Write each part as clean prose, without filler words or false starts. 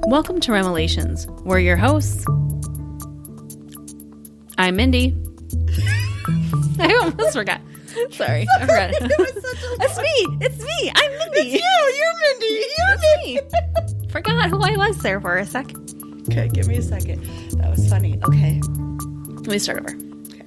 Welcome to Remelations. We're your hosts. I'm Mindy. I almost forgot. Sorry, I forgot. It's me. I'm Mindy. It's you. You're Mindy. It's me. Forgot who I was there for a sec. Okay, give me a second. That was funny. Okay. Let me start over. Okay.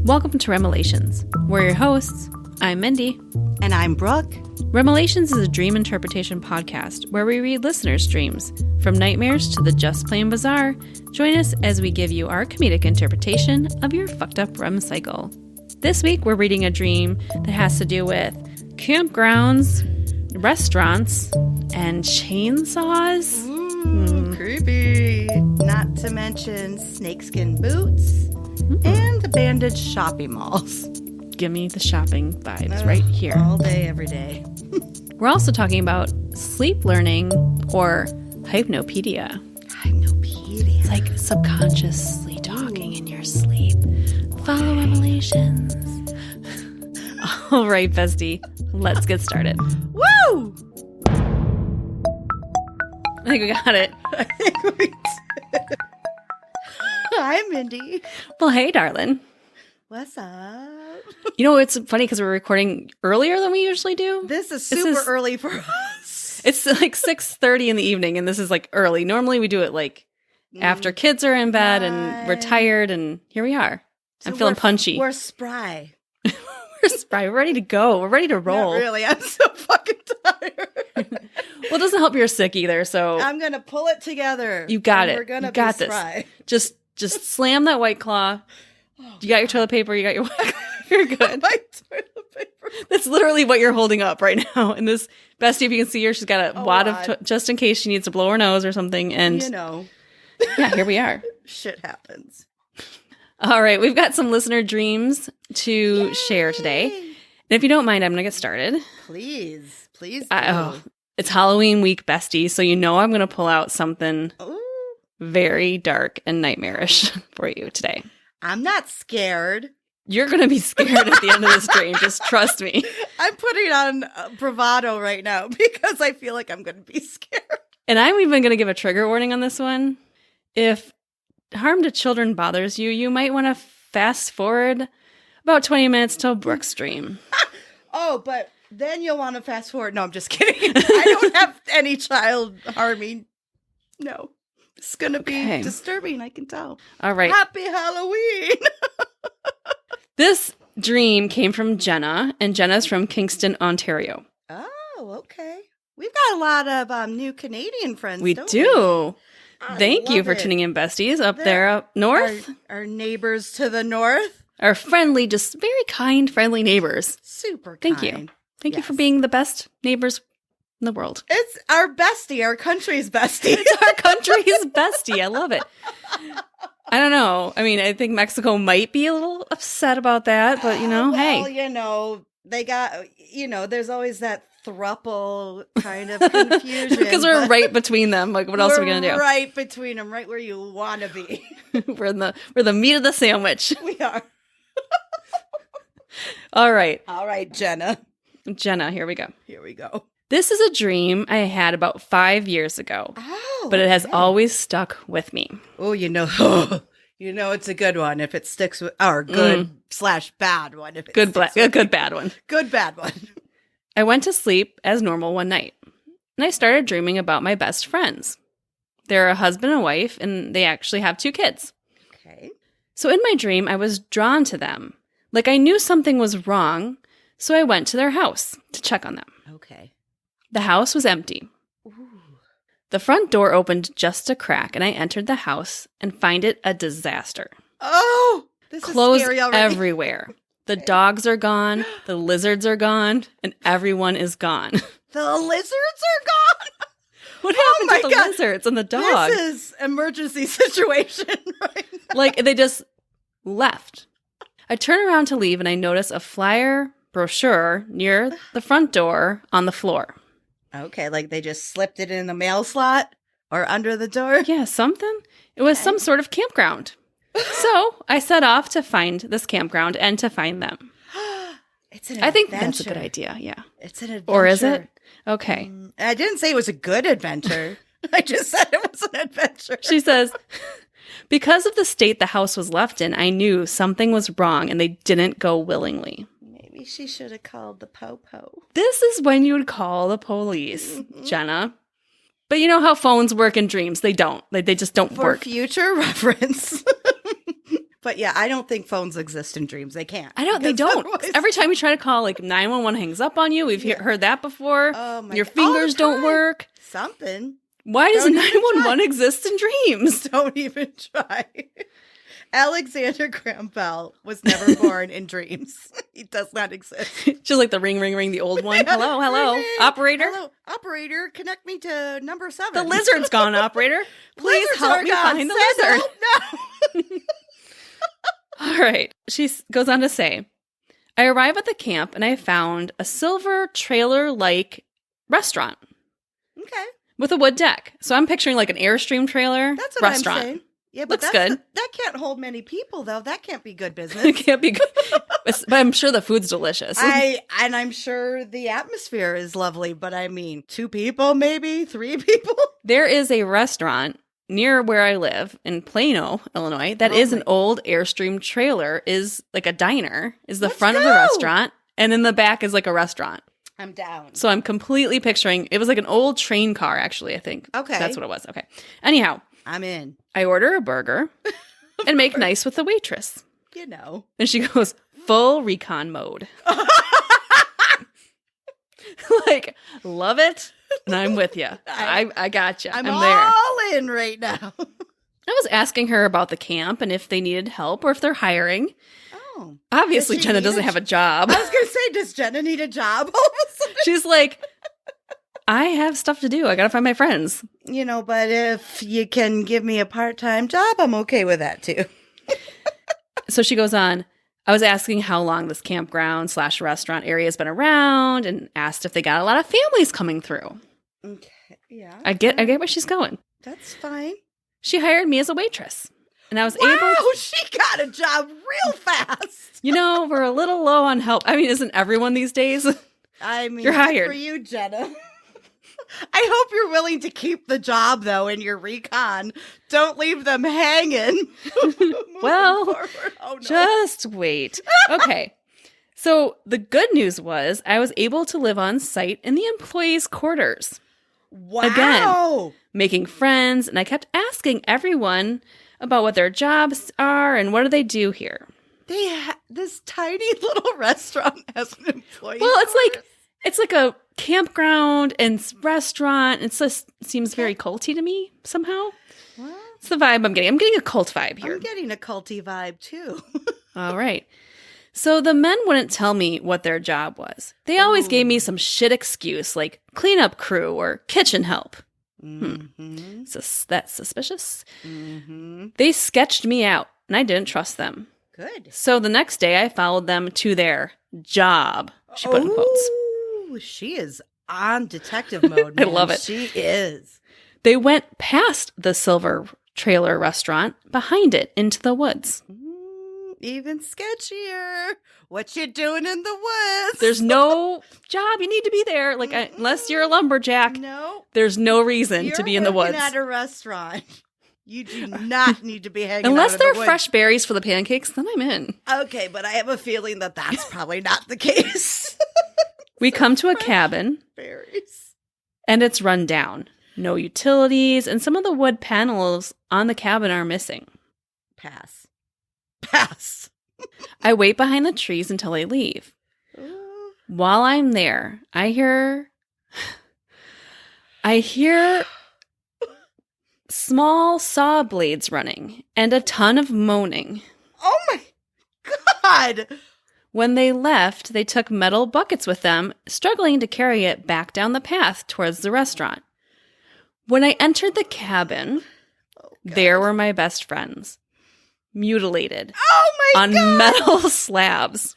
Welcome to Remelations. We're your hosts. I'm Mindy. And I'm Brooke. Remelations is a dream interpretation podcast where we read listeners' dreams. From nightmares to the just plain bizarre, join us as we give you our comedic interpretation of your fucked up REM cycle. This week, we're reading a dream that has to do with campgrounds, restaurants, and chainsaws. Creepy. Not to mention snakeskin boots and abandoned shopping malls. Give me the shopping vibes right here. All day, every day. We're also talking about sleep learning or Hypnopedia. Hypnopedia. It's like subconsciously talking in your sleep. Follow Remelations. All right, bestie, let's get started. Woo! I think we got it. I think we did. Hi, Mindy. Well, hey, darling. What's up? You know, it's funny because we're recording earlier than we usually do. This is super early for us. It's like 6:30 in the evening, and this is like early. Normally we do it like after kids are in bed and we're tired, and here we are. So I'm feeling punchy. We're spry. We're spry. We're ready to go. We're ready to roll. Not really. I'm so fucking tired. Well, it doesn't help you're sick either, so I'm going to pull it together. You got it. We're going to got be this. spry. Just slam that White Claw. You got your toilet paper. You got your White Claw. You're good. My toilet paper. That's literally what you're holding up right now. And this bestie, if you can see her, she's got a wad of just in case she needs to blow her nose or something. And you know, yeah, here we are. Shit happens. All right, we've got some listener dreams to share today. And if you don't mind, I'm going to get started. Please do. It's Halloween week, bestie, so you know I'm going to pull out something very dark and nightmarish for you today. I'm not scared. You're going to be scared at the end of this dream. Just trust me. I'm putting on bravado right now because I feel like I'm going to be scared. And I'm even going to give a trigger warning on this one. If harm to children bothers you, you might want to fast forward about 20 minutes till Brooke's dream. But then you'll want to fast forward. No, I'm just kidding. I don't have any child harming. No. It's going to be disturbing, I can tell. All right. Happy Halloween. This dream came from Jenna, and Jenna's from Kingston, Ontario. Oh, okay. We've got a lot of new Canadian friends, We don't do. we? Thank you for tuning in, besties, up there up north. Our neighbors to the north. Our friendly, just very kind, friendly neighbors. Super Thank kind. you. Thank you for being the best neighbors in the world. It's our bestie, our country's bestie. It's our country's bestie. I love it. I don't know. I mean, I think Mexico might be a little upset about that, but hey. You know, they got, there's always that thruple kind of confusion. Because we're right between them. Like, what else are we going to do? Right between them, right where you want to be. we're the meat of the sandwich. We are. All right. All right, Jenna, here we go. Here we go. This is a dream I had about 5 years ago, but it has always stuck with me. Oh, it's a good one if it sticks with, or good/bad one. If it good bad one. Good bad one. I went to sleep as normal one night, and I started dreaming about my best friends. They're a husband and wife, and they actually have 2 kids. Okay. So in my dream, I was drawn to them. Like I knew something was wrong, so I went to their house to check on them. Okay. The house was empty. Ooh. The front door opened just a crack, and I entered the house and find it a disaster. Oh, this Clothes is scary already. Everywhere. The dogs are gone, the lizards are gone, and everyone is gone. The lizards are gone? What happened to the lizards and the dog? This is emergency situation right now. Like, they just left. I turn around to leave, and I notice a flyer brochure near the front door on the floor. Okay, like they just slipped it in the mail slot or under the door? Yeah, something. It was some sort of campground. So I set off to find this campground and to find them. It's an I think adventure. that's a good idea, yeah. It's an adventure. Or is it? Okay. I didn't say it was a good adventure. I just said it was an adventure. She says, because of the state the house was left in, I knew something was wrong and they didn't go willingly. Maybe she should have called the po-po. This is when you would call the police, Jenna. But you know how phones work in dreams. They don't. They just don't work. For future reference. But yeah, I don't think phones exist in dreams. They can't. They don't. Otherwise... Every time you try to call, like 911 hangs up on you. We've heard that before. Oh my Your fingers don't work. Something. Why does 911 exist in dreams? Don't even try. Alexander Graham Bell was never born in dreams. He does not exist. Just like the ring, ring, ring, the old one. Hello, hello. Ring. Operator? Hello, operator. Connect me to number 7. The lizard's gone, operator. Please Lizards help me find the lizard. No. All right. She goes on to say, I arrive at the camp and I found a silver trailer-like restaurant. Okay. With a wood deck. So I'm picturing like an Airstream trailer That's what restaurant. I'm saying. Yeah, but looks good. That can't hold many people, though. That can't be good business. It can't be good. But I'm sure the food's delicious. I'm sure the atmosphere is lovely, but I mean, 2 people, maybe 3 people. There is a restaurant near where I live in Plano, Illinois, that is an old Airstream trailer, is like a diner, is the front of the restaurant, and in the back is like a restaurant. I'm down. So I'm completely picturing, it was like an old train car, actually, I think. Okay. That's what it was. Okay. Anyhow. I'm in. I order a burger and make nice with the waitress. You know. And she goes, full recon mode. Like, love it. And I'm with you. I got you. I'm there. all in right now. I was asking her about the camp and if they needed help or if they're hiring. Oh. Obviously, Jenna doesn't have a job. I was going to say, does Jenna need a job all of a sudden? She's like, I have stuff to do. I got to find my friends. You know, but if you can give me a part-time job, I'm okay with that too. So she goes on, I was asking how long this campground/restaurant area has been around and asked if they got a lot of families coming through. Okay. Yeah. I get where she's going. That's fine. She hired me as a waitress. And I was able to... she got a job real fast. You know, we're a little low on help. I mean, isn't everyone these days? I mean, you're hired. For you, Jenna. I hope you're willing to keep the job, though, in your recon. Don't leave them hanging. Well, just wait. Okay. So the good news was I was able to live on site in the employees' quarters. Wow. Again, making friends. And I kept asking everyone about what their jobs are and what do they do here. This tiny little restaurant has an employee. Well, it's like a campground and restaurant. It just seems very culty to me somehow. Well, it's the vibe I'm getting. I'm getting a cult vibe here. I'm getting a culty vibe too. All right. So the men wouldn't tell me what their job was. They always gave me some shit excuse like cleanup crew or kitchen help. Mm-hmm. That's suspicious. Mm-hmm. They sketched me out and I didn't trust them. Good. So the next day I followed them to their job. She put in quotes. She is on detective mode, man. I love it. She is. They went past the silver trailer restaurant, behind it, into the woods. Even sketchier. What you doing in the woods? There's no job. You need to be there. Like, unless you're a lumberjack. No. There's no reason to be in the woods. You're at a restaurant. You do not need to be hanging Unless out in they're the woods. fresh berries for the pancakes, then I'm in. Okay, but I have a feeling that that's probably not the case. We come to a cabin, berries. And it's run down. No utilities, and some of the wood panels on the cabin are missing. Pass. I wait behind the trees until they leave. While I'm there, I hear small saw blades running and a ton of moaning. Oh my God! When they left, they took metal buckets with them, struggling to carry it back down the path towards the restaurant. When I entered the cabin, there were my best friends, mutilated on metal slabs.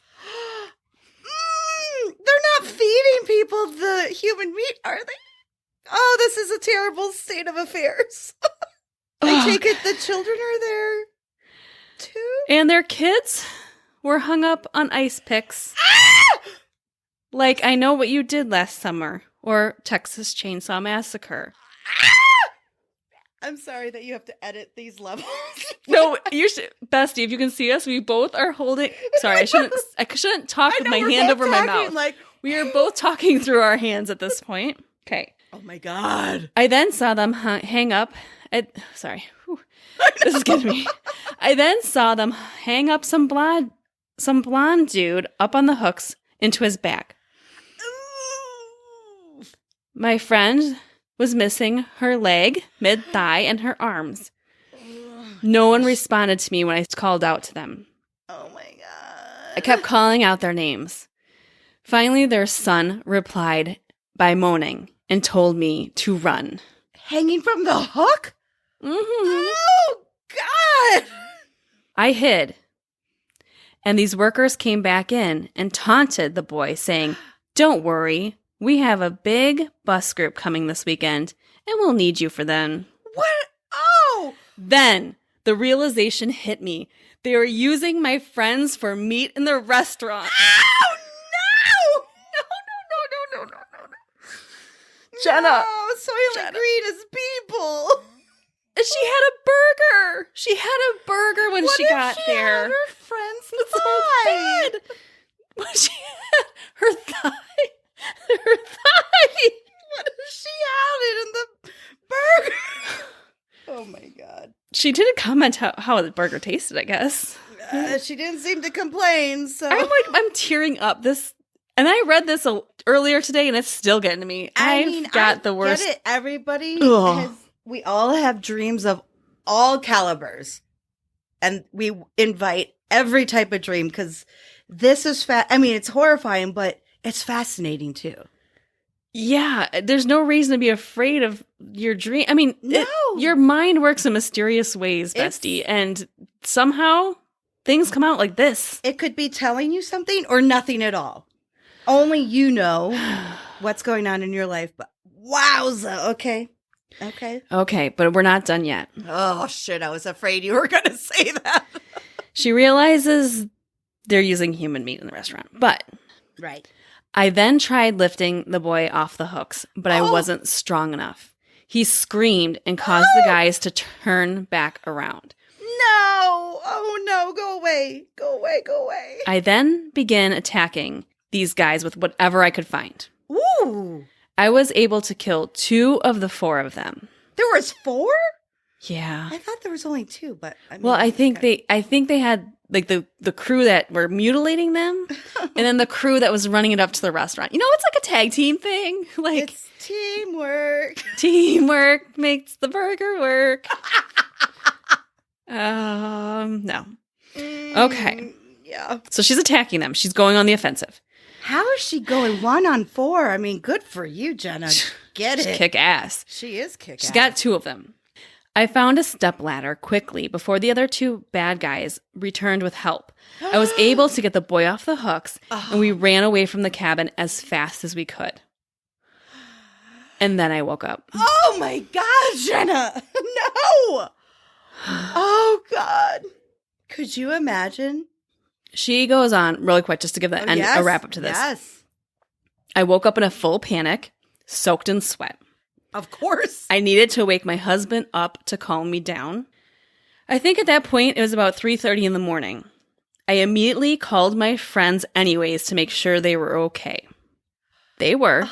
They're not feeding people the human meat, are they? Oh, this is a terrible state of affairs. I take it the children are there, too? And their kids were hung up on ice picks. Like, I Know What You Did Last Summer, or Texas Chainsaw Massacre. I'm sorry that you have to edit these levels. No, you should, bestie. If you can see us, we both are holding. Sorry, I shouldn't talk with my hand over my mouth. Like we are both talking through our hands at this point. Okay. Oh my God. I then saw them hang up. Sorry, this is getting me. I then saw them hang up some blonde dude up on the hooks into his back. Ooh. My friend was missing her leg, mid-thigh, and her arms. No one responded to me when I called out to them. Oh my God. I kept calling out their names. Finally, their son replied by moaning and told me to run. Hanging from the hook? Mm-hmm. Oh, God. I hid. And these workers came back in and taunted the boy, saying, "Don't worry. We have a big bus group coming this weekend, and we'll need you for them." What? Oh! Then the realization hit me. They were using my friends for meat in the restaurant. Oh, no! No. Jenna. No, Soylent Green is people. And she had a burger. She had a burger when she got there. Had her friend's So thigh. bad. When she had her thigh. Her thigh. What if she had it in the burger? Oh my God. She didn't comment how the burger tasted, I guess. She didn't seem to complain, so. I'm tearing up. And I read this earlier today, and it's still getting to me. I got the worst. Get it. Everybody Ugh. we all have dreams of all calibers. And we invite every type of dream because this is it's horrifying, but it's fascinating too. Yeah, there's no reason to be afraid of your dream. I mean, No. Your mind works in mysterious ways, bestie, and somehow things come out like this. It could be telling you something or nothing at all. Only you know what's going on in your life, but wowza. Okay, but we're not done yet. Oh, shit, I was afraid you were going to say that. She realizes they're using human meat in the restaurant, but Right. I then tried lifting the boy off the hooks, but I wasn't strong enough. He screamed and caused the guys to turn back around. No. Oh, no. Go away. Go away. Go away. I then began attacking these guys with whatever I could find. Ooh. I was able to kill 2 of the 4 of them. There was 4? Yeah. I thought there was only 2, but I think they had like the crew that were mutilating them, and then the crew that was running it up to the restaurant. You know, it's like a tag team thing. Like it's teamwork. Teamwork makes the burger work. No. Okay. Yeah. So she's attacking them. She's going on the offensive. How is she going 1 on 4? I mean, good for you, Jenna. Get it. Kick ass. She is kick ass. She's got 2 of them. I found a stepladder quickly before the other 2 bad guys returned with help. I was able to get the boy off the hooks, and we ran away from the cabin as fast as we could. And then I woke up. Oh my God, Jenna. No. Oh God. Could you imagine? She goes on really quick just to give the end a wrap up to this. Yes. I woke up in a full panic, soaked in sweat. Of course. I needed to wake my husband up to calm me down. I think at that point it was about 3:30 in the morning. I immediately called my friends anyways to make sure they were okay. They were.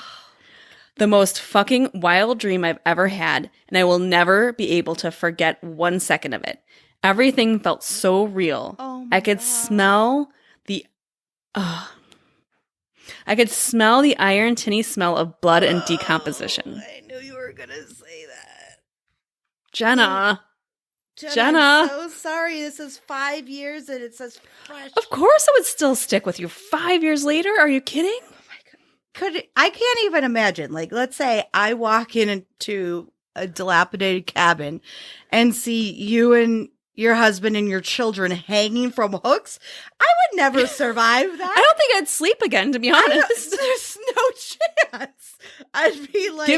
The most fucking wild dream I've ever had, and I will never be able to forget 1 second of it. Everything felt so real. Oh my I could God. smell the iron tinny smell of blood and decomposition. I knew you were going to say that. Jenna. I'm so sorry. This is 5 years and it says fresh. Of course it would still stick with you 5 years later. Are you kidding? I can't even imagine. Like, let's say I walk into a dilapidated cabin and see you and your husband and your children hanging from hooks. I would never survive that. I don't think I'd sleep again, to be honest. There's no chance. I'd be like,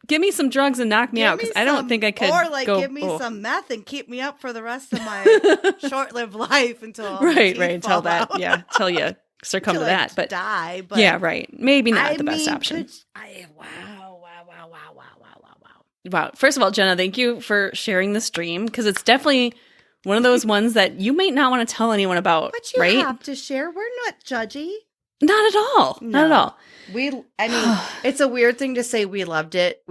give me some drugs and knock me out, because I don't think I could. Or like, give me some meth and keep me up for the rest of my short-lived life until all my teeth until fall that, out. yeah, till you succumb to that, but die. But yeah, right, maybe not the best option. Wow. Wow. First of all, Jenna, thank you for sharing this dream because it's definitely one of those ones that you might not want to tell anyone about, But you right? have to share. We're not judgy. Not at all. No. Not at all. It's a weird thing to say we loved it.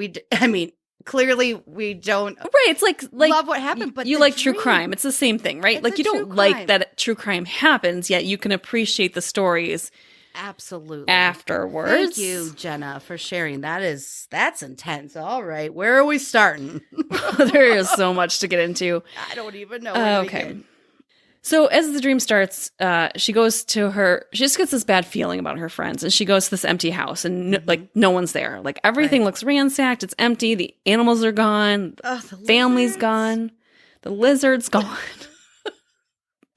Clearly we don't Right. It's like love what happened, but you like true crime. It's the same thing, right? It's Like a you true don't like crime. that true crime happens, yet you can appreciate the stories Absolutely. afterwards. Thank you, Jenna, for sharing. That's intense. All right. Where are we starting? There is so much to get into. I don't even know where to Okay. begin. So as the dream starts, she just gets this bad feeling about her friends, and she goes to this empty house, and no one's there. Like everything looks ransacked, it's empty, the animals are gone, Oh, the the family's lizards. gone, the lizard's gone.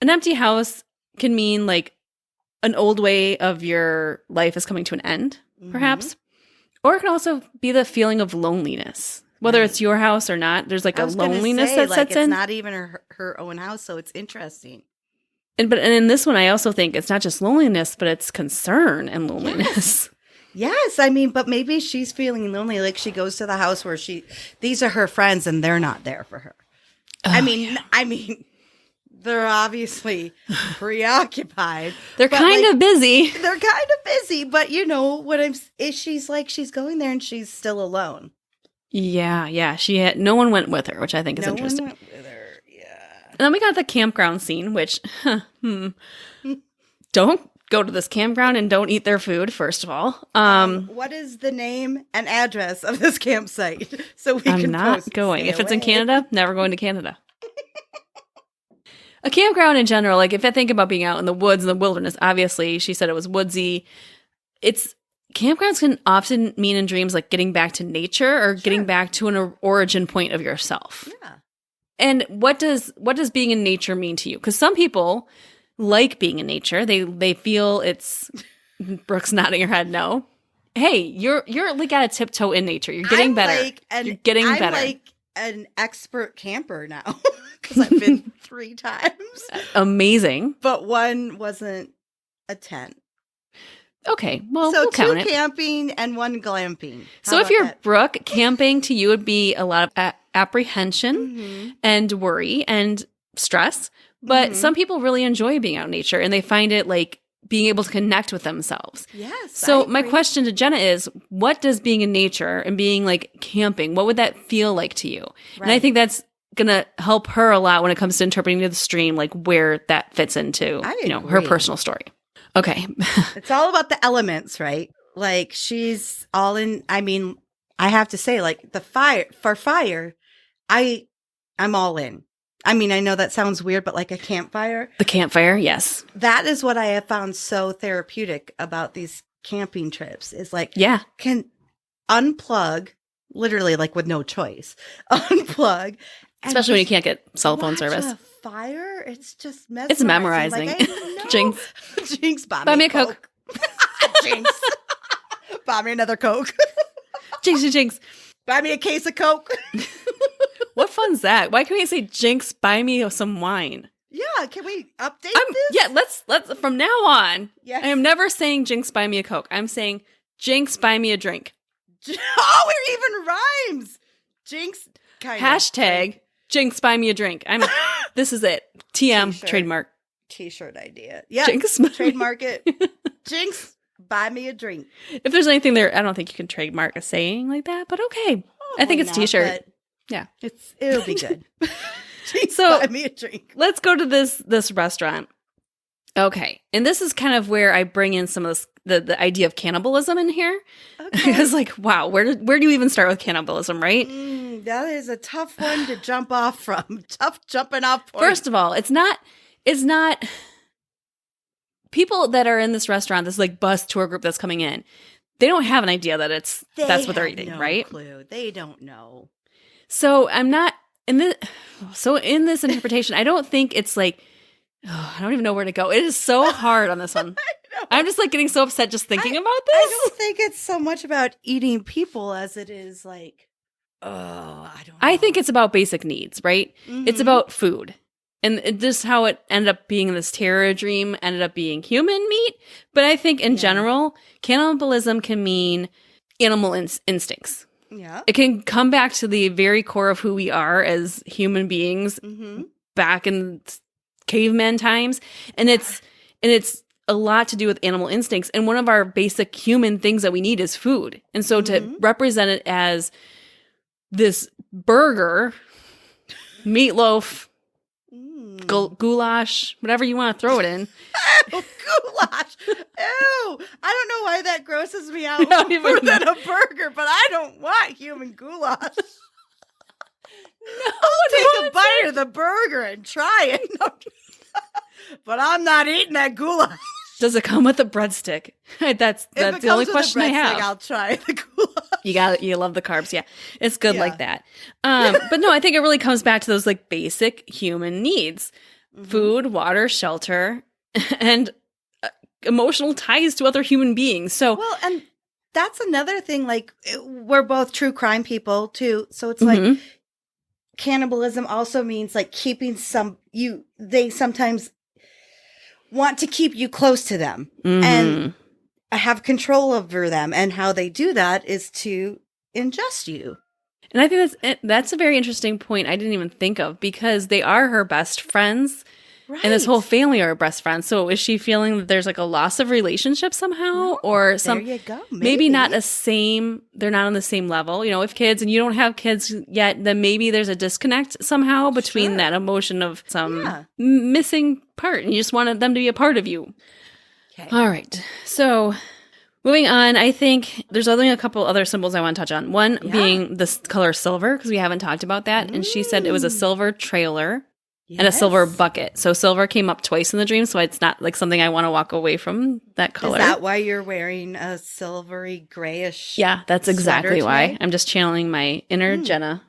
An empty house can mean like an old way of your life is coming to an end, perhaps. Or it can also be the feeling of loneliness. Whether it's your house or not, there's like I a was gonna loneliness say, that like, sets it's in. not even her own house, so it's interesting. And in this one, I also think it's not just loneliness, but it's concern and loneliness. Yes, but maybe she's feeling lonely. Like she goes to the house where these are her friends, and they're not there for her. They're obviously preoccupied. They're kind of busy. They're kind of busy, but she's going there and she's still alone. Yeah. No one went with her, which I think is interesting. No one went with her. Yeah. And then we got the campground scene, which don't go to this campground and don't eat their food. First of all, what is the name and address of this campsite? So we I'm can not going. If it's in Canada, never going to Canada. A campground in general, like if I think about being out in the woods and the wilderness, obviously she said it was woodsy. Campgrounds can often mean in dreams like getting back to nature or getting back to an origin point of yourself. Yeah. And what does being in nature mean to you? Because some people like being in nature. They feel it's Brooke's nodding her head no. Hey, you're like got to tiptoe in nature. You're getting better. You're getting better. I'm like an expert camper now because I've been 3 times. Amazing. But one wasn't a tent. Okay, well, So we'll count 2 it. camping and 1 glamping. So if you're Brooke, camping to you would be a lot of apprehension and worry and stress. But some people really enjoy being out in nature and they find it like being able to connect with themselves. Yes. So my question to Jenna is, what does being in nature and being like camping, what would that feel like to you? Right. And I think that's going to help her a lot when it comes to interpreting the stream, like where that fits into, her agree. personal story. Okay. It's all about the elements, right? Like she's all in. I have to say, like for fire, I'm all in. I know that sounds weird, but like a campfire. The campfire, yes. That is what I have found so therapeutic about these camping trips is like, can unplug literally like with no choice, unplug. Especially when you can't get cell phone service. A fire, it's just mesmerizing. It's memorizing. Like, Jinx, buy me a Coke. Jinx, buy me another Coke. Jinx. Buy me a case of Coke. What fun's that? Why can't we say Jinx, buy me some wine? Yeah, can we update this? Yeah, let's from now on. Yes. I am never saying Jinx, buy me a Coke. I'm saying Jinx, buy me a drink. Oh, it even rhymes. Jinx, kind Hashtag Jinx, buy me a drink. This is it. TM T-shirt. trademark. T-shirt idea. Yeah, Jinx, trademark it. Jinx, buy me a drink. If there's anything there, I don't think you can trademark a saying like that, but okay. I think it's T-shirt. Yeah, it'll be good. Jinx, So buy me a drink. let's go to this restaurant. Okay, and this is kind of where I bring in some of the idea of cannibalism in here. Okay. Because like, wow, where do you even start with cannibalism, right? That is a tough one to jump off from. Tough jumping off point. First of all, it's not people that are in this restaurant, this like bus tour group that's coming in. They don't have an idea that that's what they're eating, right? Clue. They don't know. So I'm not in this. So in this interpretation, I don't think it's like. Oh, I don't even know where to go. It is so hard on this one. I'm just like getting so upset just thinking about this. I don't think it's so much about eating people as it is like, I don't know. I think it's about basic needs, right? Mhm. It's about food. And just how it ended up being in this terror dream ended up being human meat. But I think in general, cannibalism can mean animal instincts. Yeah. It can come back to the very core of who we are as human beings back in caveman times. And it's a lot to do with animal instincts. And one of our basic human things that we need is food. And so to represent it as this burger, meatloaf, goulash, whatever you want to throw it in. Goulash. Ew. I don't know why that grosses me out more than a burger, but I don't want human goulash. I'll take a bite of the burger and try it. But I'm not eating that goulash. Does it come with a breadstick? That's the only question I have. I'll try the goulash. You love the carbs. Yeah. It's good like that. But no, I think it really comes back to those like basic human needs. Food, water, shelter, and emotional ties to other human beings. So, well, and that's another thing. Like, we're both true crime people too. So it's like cannibalism also means like keeping they sometimes want to keep you close to them and have control over them. And how they do that is to ingest you. And I think that's a very interesting point I didn't even think of, because they are her best friends. Right. And this whole family are her best friends. So is she feeling that there's like a loss of relationship somehow? Or there you go. Maybe not they're not on the same level. You know, if kids and you don't have kids yet, then maybe there's a disconnect somehow between that emotion of some missing part, and you just wanted them to be a part of you. Okay. All right. So moving on, I think there's only a couple other symbols I want to touch on. One being the color silver, because we haven't talked about that. And she said it was a silver trailer. Yes. And a silver bucket. So silver came up twice in the dream, so it's not like something I want to walk away from, that color. Is that why you're wearing a silvery grayish? Yeah, that's exactly why. I'm just channeling my inner Jenna.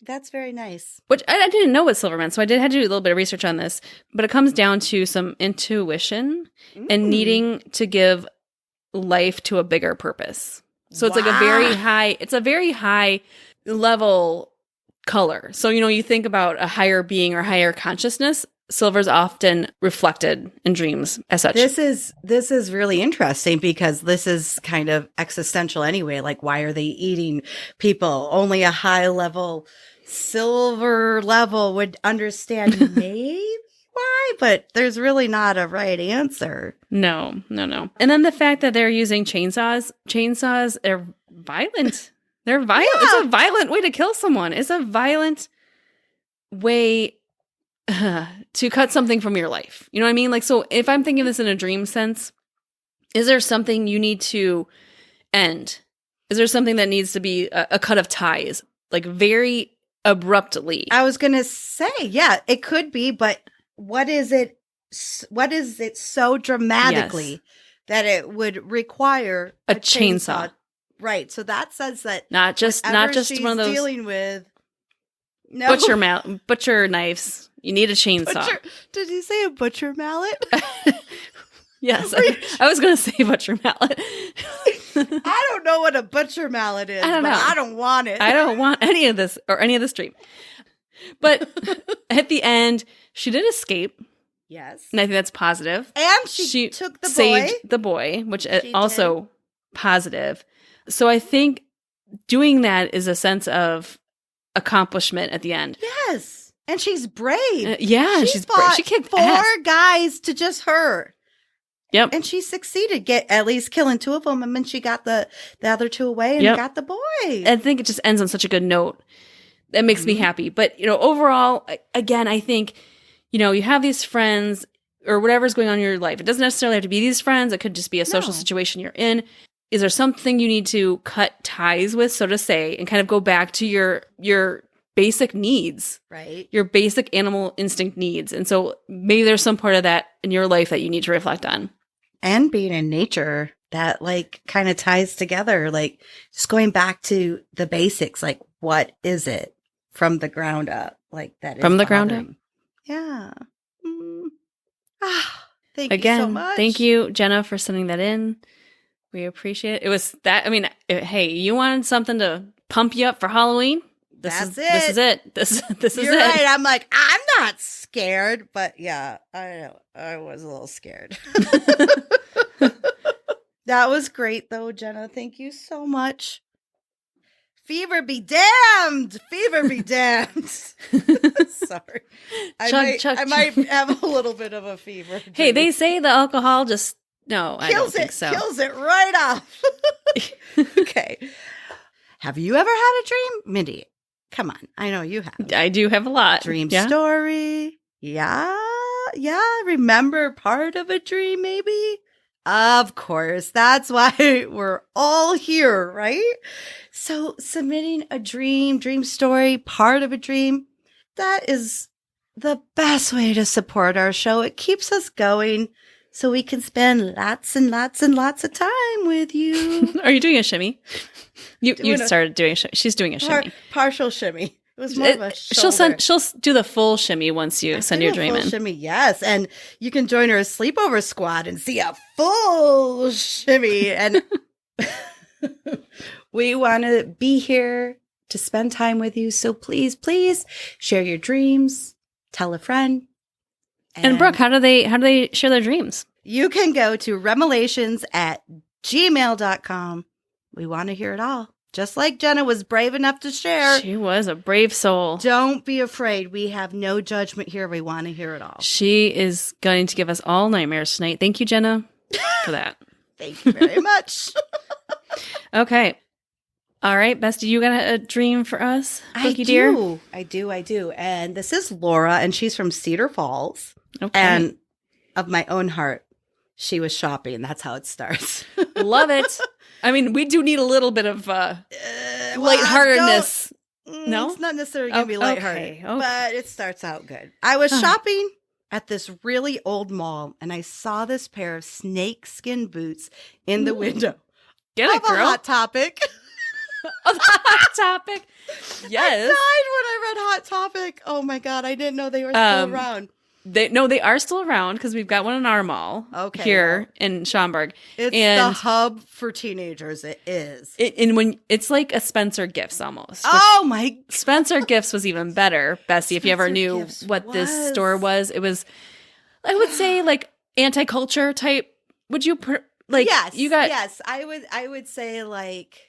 That's very nice. Which I didn't know what silver meant, so I had to do a little bit of research on this. But it comes down to some intuition and needing to give life to a bigger purpose. So it's like a very high level color. So, you know, you think about a higher being or higher consciousness, silver's often reflected in dreams as such. This is really interesting, because this is kind of existential anyway. Like, why are they eating people? Only a high level, silver level would understand maybe why, but there's really not a right answer. No. And then the fact that they're using chainsaws are violent. They're violent. Yeah. It's a violent way to kill someone. It's a violent way to cut something from your life. You know what I mean? Like, so if I'm thinking of this in a dream sense, is there something you need to end? Is there something that needs to be a cut of ties, like very abruptly? I was going to say, yeah, it could be, but what is it so dramatically that it would require a chainsaw? Right. So that says that not just one of those dealing with butcher knives. You need a chainsaw. Did you say a butcher mallet? Yes, I was going to say butcher mallet. I don't know what a butcher mallet is. I don't want it. I don't want any of this or any of this dream. But at the end, she did escape. Yes, and I think that's positive. And she took the saved the boy, which also positive. So I think doing that is a sense of accomplishment at the end. Yes. And she's brave. She's brave. She kicked 4 ass. guys to just her. Yep. And she succeeded, at least killing 2 of them. And then she got the other 2 away and got the boy. I think it just ends on such a good note. That makes me happy. But, you know, overall, again, I think, you know, you have these friends or whatever's going on in your life. It doesn't necessarily have to be these friends. It could just be a social situation you're in. Is there something you need to cut ties with, so to say, and kind of go back to your basic needs, right? Your basic animal instinct needs. And so maybe there's some part of that in your life that you need to reflect on. And being in nature, that like kind of ties together, like just going back to the basics, like what is it from the ground up? Like that is from the ground up. Yeah. Thank you so much. Thank you, Jenna, for sending that in. We appreciate it. It was that, I mean, hey, you wanted something to pump you up for Halloween? This is it. This is You're it. Right. I'm like, I'm not scared, but yeah, I know. I was a little scared. That was great though, Jenna. Thank you so much Fever be damned. Fever be damned. Sorry. I might have a little bit of a fever. Hey, they say the alcohol just, no, I don't think so. Kills it right off. Okay. Have you ever had a dream? Mindy, come on. I know you have. I do have a lot. Dream story. Yeah. Remember part of a dream, maybe? Of course. That's why we're all here, right? So submitting a dream story, part of a dream, that is the best way to support our show. It keeps us going so we can spend lots and lots and lots of time with you. Are you doing a shimmy? You started doing a shimmy. She's doing a shimmy. Partial shimmy. It was more of a shoulder. She'll do the full shimmy once you send your dream in. Full shimmy, yes. And you can join her sleepover squad and see a full shimmy. And we want to be here to spend time with you. So please share your dreams. Tell a friend. And Brooke, how do they share their dreams? You can go to remelations@gmail.com. We want to hear it all. Just like Jenna was brave enough to share. She was a brave soul. Don't be afraid. We have no judgment here. We want to hear it all. She is going to give us all nightmares tonight. Thank you, Jenna, for that. Thank you very much. Okay. All right, Bestie, you got a dream for us? Cookie dear? I do. And this is Laura, and she's from Cedar Falls. Okay. And of my own heart, she was shopping. That's how it starts. Love it. I mean, we do need a little bit of lightheartedness. No? It's not necessarily going to be lighthearted, okay. But it starts out good. I was shopping at this really old mall, and I saw this pair of snakeskin boots in the window. Get it, girl. A Hot Topic. Hot Topic. Yes. I died when I read Hot Topic. Oh my God, I didn't know they were still around. They are still around because we've got one in our mall here in Schaumburg. It's the hub for teenagers. It is. When it's like a Spencer Gifts almost. Oh my! Spencer Gifts was even better, Bessie. If you ever knew what this store was, it was, I would say, like anti-culture type. Would you Yes, you got yes. I would say like.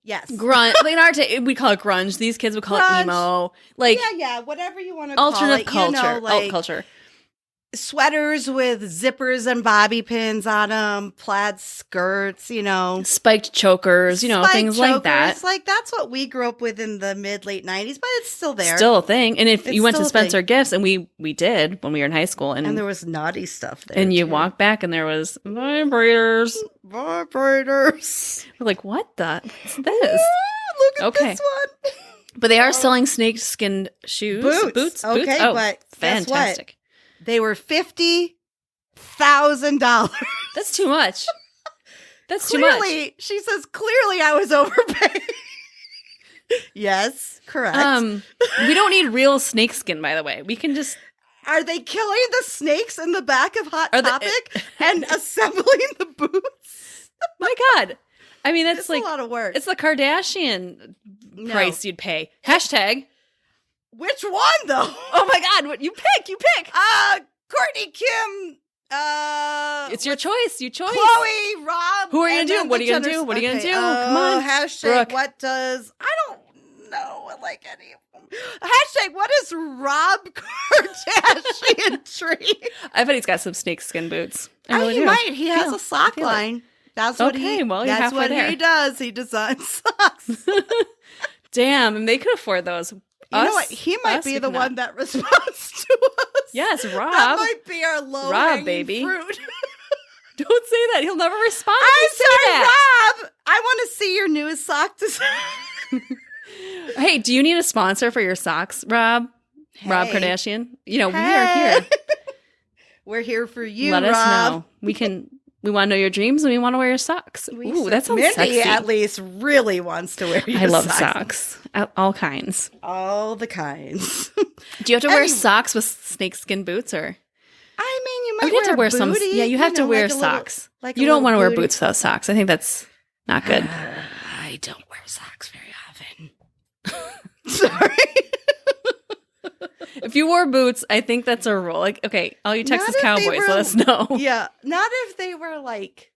Yes. Grunge. Like we call it grunge. These kids would call it emo. Like yeah, whatever you want to call it. Alternative culture. Alt culture. Sweaters with zippers and bobby pins on them, plaid skirts, spiked chokers, things like that. Like that's what we grew up with in the late 90s, but it's still there. Still a thing. And if you went to Spencer Gifts, and we did when we were in high school, and there was naughty stuff there. And you walk back and there was vibrators. We're like, what's this? Look at this one. But they are selling snakeskin shoes. Boots. Okay, oh, but fantastic. Guess what? They were $50,000. That's too much. That's clearly, too much. She says, clearly I was overpaid. Yes, correct. We don't need real snakeskin, by the way. We can just... Are they killing the snakes in the back of Hot Topic and assembling the boots? My God. I mean, that's like... a lot of work. It's the Kardashian price you'd pay. Hashtag... Which one, though? Oh, my God. What you pick. Courtney, Kim. It's your choice. Chloe, Rob. Who are you going to do? What are you going to do? What are you going to do? Come on. Hashtag Brooke. what does... I don't know. I like any of them. Hashtag what is Rob Kardashian tree? I bet he's got some snakeskin boots. He might. He has a sock line. That's what he does. He designs socks. Damn. And they could afford those. You know what? He might be the one that responds to us. Yes, Rob. That might be our low-hanging fruit. Don't say that. He'll never respond. I'm sorry, Rob. I want to see your newest sock design. Hey, do you need a sponsor for your socks, Rob? Hey. Rob Kardashian? We are here. We're here for you, Let Rob. us know. We want to know your dreams, and we want to wear your socks. Ooh, that sounds Mindy sexy. At least really wants to wear your socks. I love socks. All kinds. All the kinds. Do you have to wear socks with snakeskin boots, or? I mean, you might have to wear some. booty, Yeah, you have to wear socks. You don't want to wear boots without socks. I think that's not good. I don't wear socks very often. Sorry. If you wore boots, I think that's a rule. Like, okay, all you Texas cowboys, let us know. Yeah, not if they were like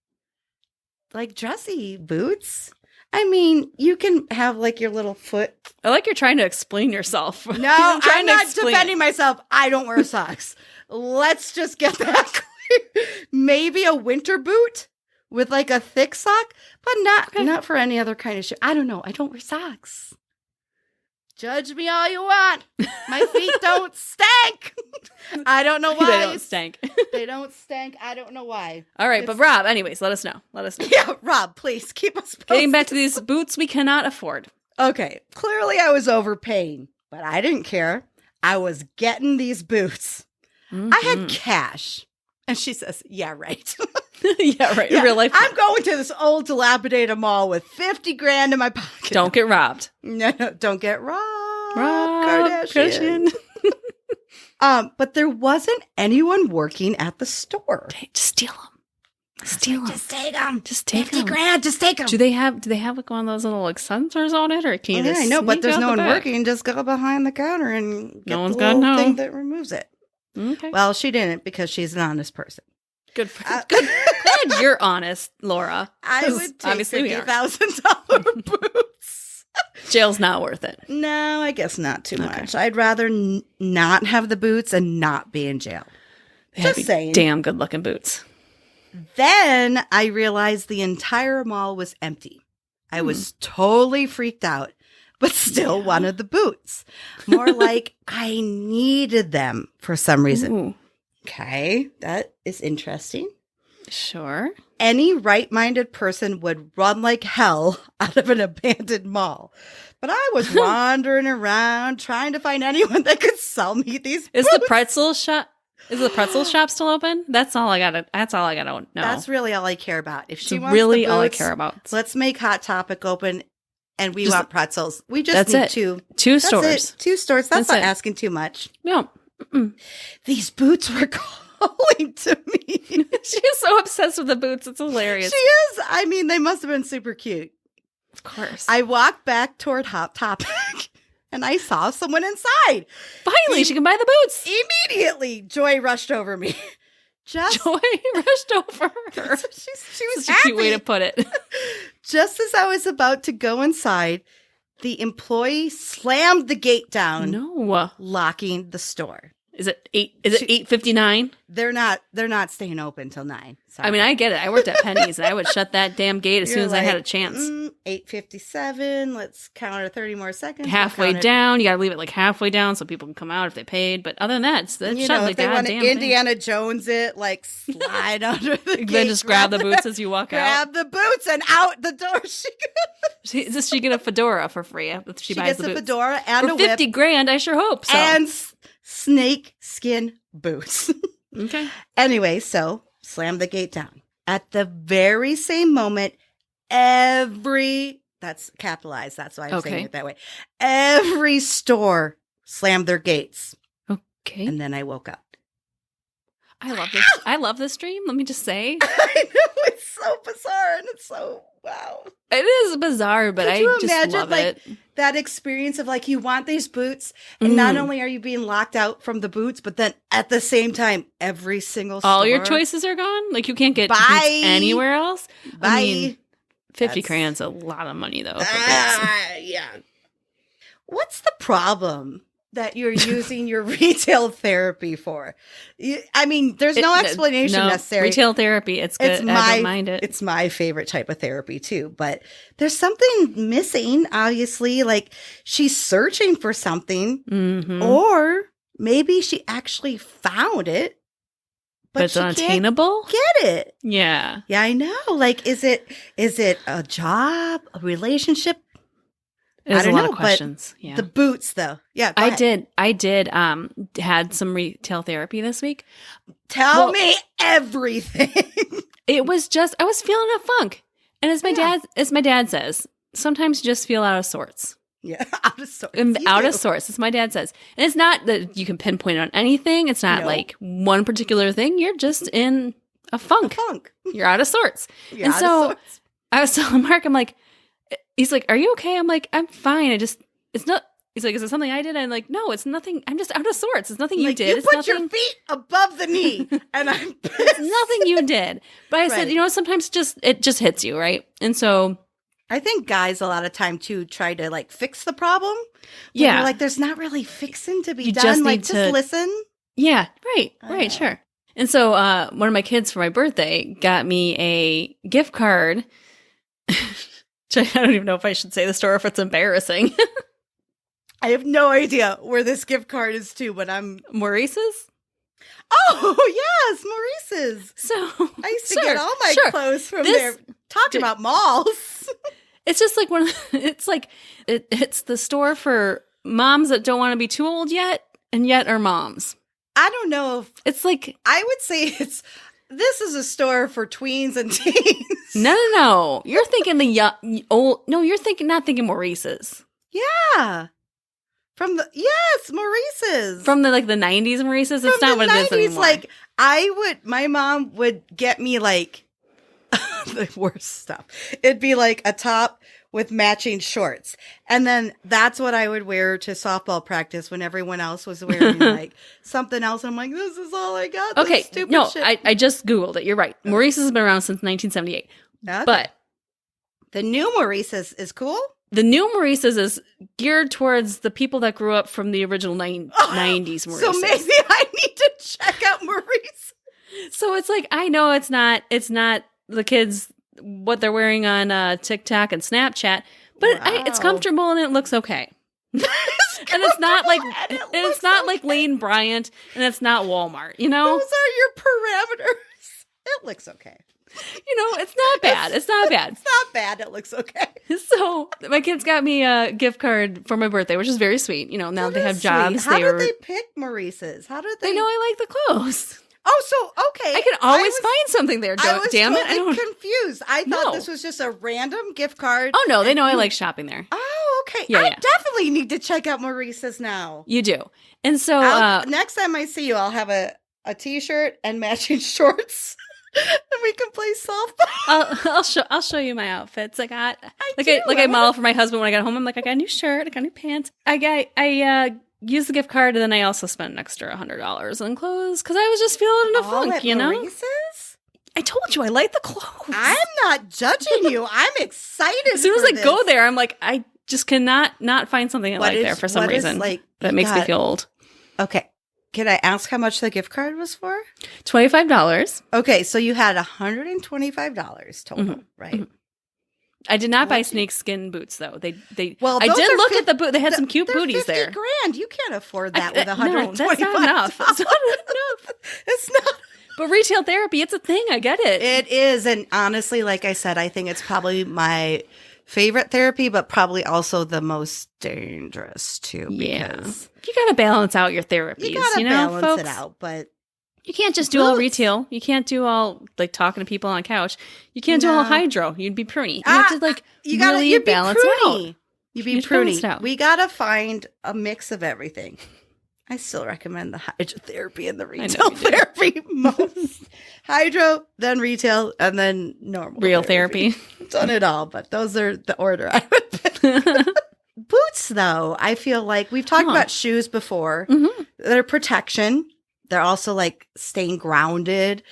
dressy boots. I mean, you can have like your little foot. I like you're trying to explain yourself. No, I'm not defending myself. I don't wear socks. Let's just get that clear. Maybe a winter boot with like a thick sock, but not for any other kind of shoe. I don't know. I don't wear socks. Judge me all you want. My feet don't stank. I don't know why. They don't stank. They don't stank. I don't know why. All right, but Rob, anyways, let us know. Yeah, Rob, please keep us posted. Getting back to these boots we cannot afford. Okay, clearly I was overpaying, but I didn't care. I was getting these boots. I had cash. And she says, yeah, right. Yeah, right. In real life. I'm going to this old dilapidated mall with 50 grand in my pocket. Don't get robbed. No, don't get robbed. Kardashian. But there wasn't anyone working at the store. Just steal them. Steal them. Just take them. Just take 50 them. grand. Just take them. Do they have like one of those little like sensors on it, or can you just I know, but sneak there's out no the one back? working. Just go behind the counter and get No one's the gonna little know. thing that removes it. Okay. Well, she didn't because she's an honest person. Good. Glad you're honest, Laura. I would take obviously we are. $50,000 boots. Jail's not worth it. No, I guess not too much. I'd rather not have the boots and not be in jail. Just saying. Damn good looking boots. Then I realized the entire mall was empty. I was totally freaked out, but still wanted the boots. More like I needed them for some reason. Ooh. Okay, that is interesting. Sure. Any right-minded person would run like hell out of an abandoned mall. But I was wandering around trying to find anyone that could sell me these boots. Is the pretzel shop still open? That's all I gotta know. That's really all I care about. If she wants really the boots, all I care about. let's make Hot Topic open and we want pretzels. We just that's need it. two Stores. It. 2 stores. That's not it. asking too much. No. Mm-mm. These boots were calling to me. She's so obsessed with the boots. It's hilarious. She is. I mean, they must have been super cute. Of course. I walked back toward Hot Topic and I saw someone inside. Finally, she can buy the boots. Immediately, joy rushed over me. Joy rushed over her. She was Such a cute way to put it. Just as I was about to go inside, the employee slammed the gate down, No. locking the store. Is it 8:59? They're not staying open till 9. Sorry. I mean, I get it. I worked at Penny's and I would shut that damn gate as soon as I had a chance. 8:57. Let's counter 30 more seconds. Halfway down. You got to leave it like halfway down so people can come out if they paid. But other than that, it's shut if like they that want to damn thing. Indiana Jones it, like slide under the gate. Then just grab the boots as you walk out. Grab the boots and out the door she goes. Does she get a fedora for free if she buys gets the a boots? fedora and for a whip. 50 grand, I sure hope so. And snake skin boots. Okay. Anyway, so slam the gate down. At the very same moment, that's capitalized. That's why I'm saying it that way. Every store slammed their gates. Okay. And then I woke up. I love this. I love this dream. Let me just say. I know, it's so bizarre and it's so wow. It is bizarre, but Could I you just imagine, love like, it. That experience of like you want these boots, and not only are you being locked out from the boots, but then at the same time, every single store, all your choices are gone. Like you can't get boots anywhere else. Bye. I mean, 50 grand's a lot of money though. Yeah. What's the problem that you're using your retail therapy for? I mean, there's no explanation necessary. Retail therapy, it's good. I don't mind it. It's my favorite type of therapy too, but there's something missing, obviously. Like she's searching for something, or maybe she actually found it, but it's she unattainable. Can't get it. Yeah. Yeah, I know. Like, is it a job, a relationship? There's a lot of questions. Yeah. The boots, though. Yeah, I did. Had some retail therapy this week. Tell me everything. It was just I was feeling a funk, and as my dad says, sometimes you just feel out of sorts. Yeah, out of sorts. Of sorts, as my dad says, and it's not that you can pinpoint on anything. It's not like one particular thing. You're just in a funk. You're out of sorts. I was telling Mark, I'm like. He's like, "Are you okay?" I'm like, "I'm fine. It's not." He's like, "Is it something I did?" I'm like, "No, it's nothing. I'm just out of sorts. It's nothing you did. You put your feet above the knee, and I'm pissed. It's nothing you did." But I said, sometimes it just hits you, right? And so I think guys a lot of time too try to like fix the problem. Yeah. Like there's not really fixing to be You done. just Like need just to- listen. Yeah, right, sure. And so one of my kids for my birthday got me a gift card. I don't even know if I should say the store if it's embarrassing. I have no idea where this gift card is to, but I'm Maurice's? Oh yes, Maurice's. So I used to get all my clothes from there. Talking about malls. It's just like it's like it's the store for moms that don't want to be too old yet and yet are moms. I don't know if it's like I would say this is a store for tweens and teens. No. You're thinking the old. No, you're not thinking Maurice's. Yeah. Maurice's. From the 90s Maurice's. It's not what it is anymore. Like my mom would get me like the worst stuff. It'd be like a top with matching shorts. And then that's what I would wear to softball practice when everyone else was wearing like something else. I'm like, this is all I got. Okay. Stupid No, shit. I just Googled it. You're right. Maurice's has been around since 1978. Okay. But the new Maurice's is cool. The new Maurice's is geared towards the people that grew up from the original 90s Maurice's. So maybe I need to check out Maurice. So it's like, I know it's not the kids, what they're wearing on TikTok and Snapchat, but it's comfortable and it looks okay. And it's not like like Lane Bryant and it's not Walmart, you know? Those are your parameters. It looks okay. It's not bad. It's not bad. It's not bad. It looks okay. So my kids got me a gift card for my birthday, which is very sweet. Now they have jobs. How did they pick Maurice's? How did they? They know I like the clothes. Oh, so okay. I can always find something there. Damn it! I was confused. I thought this was just a random gift card. Oh no, they know I like shopping there. Oh, okay. Yeah, I definitely need to check out Maurice's now. You do, and so next time I see you, I'll have a T-shirt and matching shorts. And we can play softball. I'll show you my outfits. I got I model for my husband when I got home. I'm like, I got a new shirt, I got new pants. I used the gift card and then I also spent an extra $100 on clothes because I was just feeling in a funk. Maurice's? I told you I like the clothes. I'm not judging you. I'm excited. As soon as I go there, I'm like, I just cannot not find something I like there for some reason. That makes me feel old. Okay. Can I ask how much the gift card was for? $25. Okay, so you had $125 total, right? Mm-hmm. I did not buy snakeskin boots though. I did look at the boot. They had some cute booties there. $50,000. You can't afford that with $125. No, that's not enough. That's not enough. It's not. But retail therapy, it's a thing. I get it. It is, and honestly, like I said, I think it's probably my favorite therapy, but probably also the most dangerous too. Because you got to balance out your therapies. You got to balance folks? it out, but you can't just do all retail. You can't do all like talking to people on a couch. You can't do all hydro. You'd be pruny. You have to really balance it out. You be pruny. We got to find a mix of everything. I still recommend the hydrotherapy and the retail therapy most. Hydro, then retail, and then normal. Real therapy. I've done it all, but those are the order I would pick. Boots, though, I feel like we've talked about shoes before. Mm-hmm. They're protection. They're also like staying grounded.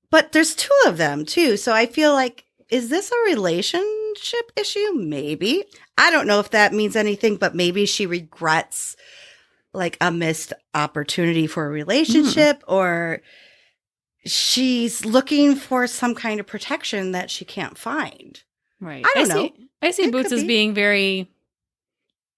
But there's two of them, too. So I feel like, is this a relationship issue? Maybe. I don't know if that means anything, but maybe she regrets like a missed opportunity for a relationship or she's looking for some kind of protection that she can't find. Right. I don't know. I see boots as being very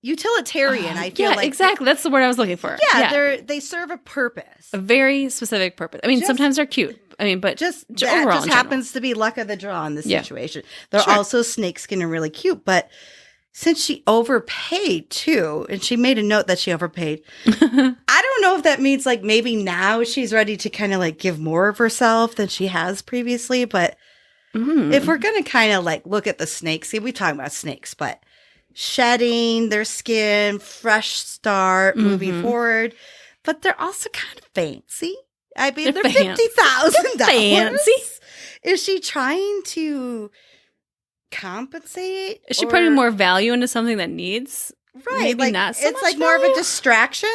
utilitarian. I feel like exactly. That's the word I was looking for. Yeah. They serve a purpose. A very specific purpose. I mean, sometimes they're cute. I mean, but just overall, just happens to be luck of the draw in this situation. They're also snakeskin and really cute, but since she overpaid too, and she made a note that she overpaid, I don't know if that means like maybe now she's ready to kind of like give more of herself than she has previously. But if we're going to kind of like look at the snakes, we talk about snakes, but shedding their skin, fresh start, moving forward, but they're also kind of fancy. I mean, they're $50,000. Fancy. Is she trying to compensate? Is she putting more value into something that needs? Right. Maybe like, not so it's much like value? more of a distraction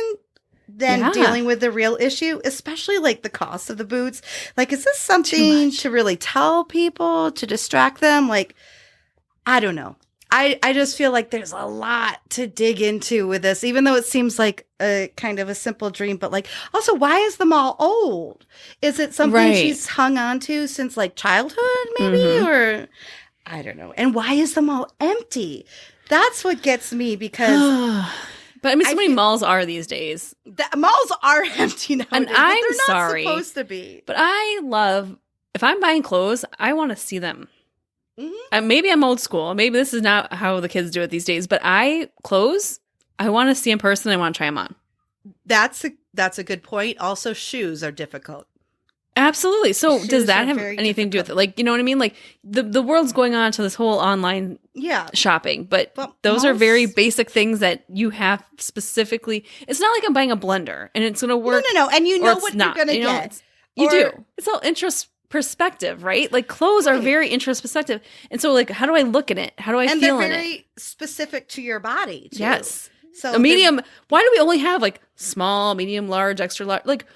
than dealing with the real issue, especially like the cost of the boots. Like, is this something to really tell people to distract them? Like, I don't know. I just feel like there's a lot to dig into with this, even though it seems like a kind of a simple dream. But like, also, why is the mall old? Is it something she's hung on to since like childhood, maybe? Or I don't know. And why is the mall empty? That's what gets me because. But I mean, so many malls are these days. The malls are empty nowadays. And they're not sorry, supposed to be. But I love, if I'm buying clothes, I want to see them. Mm-hmm. Maybe I'm old school. Maybe this is not how the kids do it these days. But I want to see in person. I want to try them on. That's a good point. Also, shoes are difficult. Absolutely. So Shoes does that have anything to do with it? Like, you know what I mean? Like the world's going on to this whole online shopping, but those are very basic things that you have specifically. It's not like I'm buying a blender and it's going to work. No. And you know what you're going to get. You do. It's all interest perspective, right? Like clothes are very interest perspective. And so like, how do I look at it? How do I feel in it? And they're very specific to your body too. Yes. So a medium, why do we only have like small, medium, large, extra large? Like,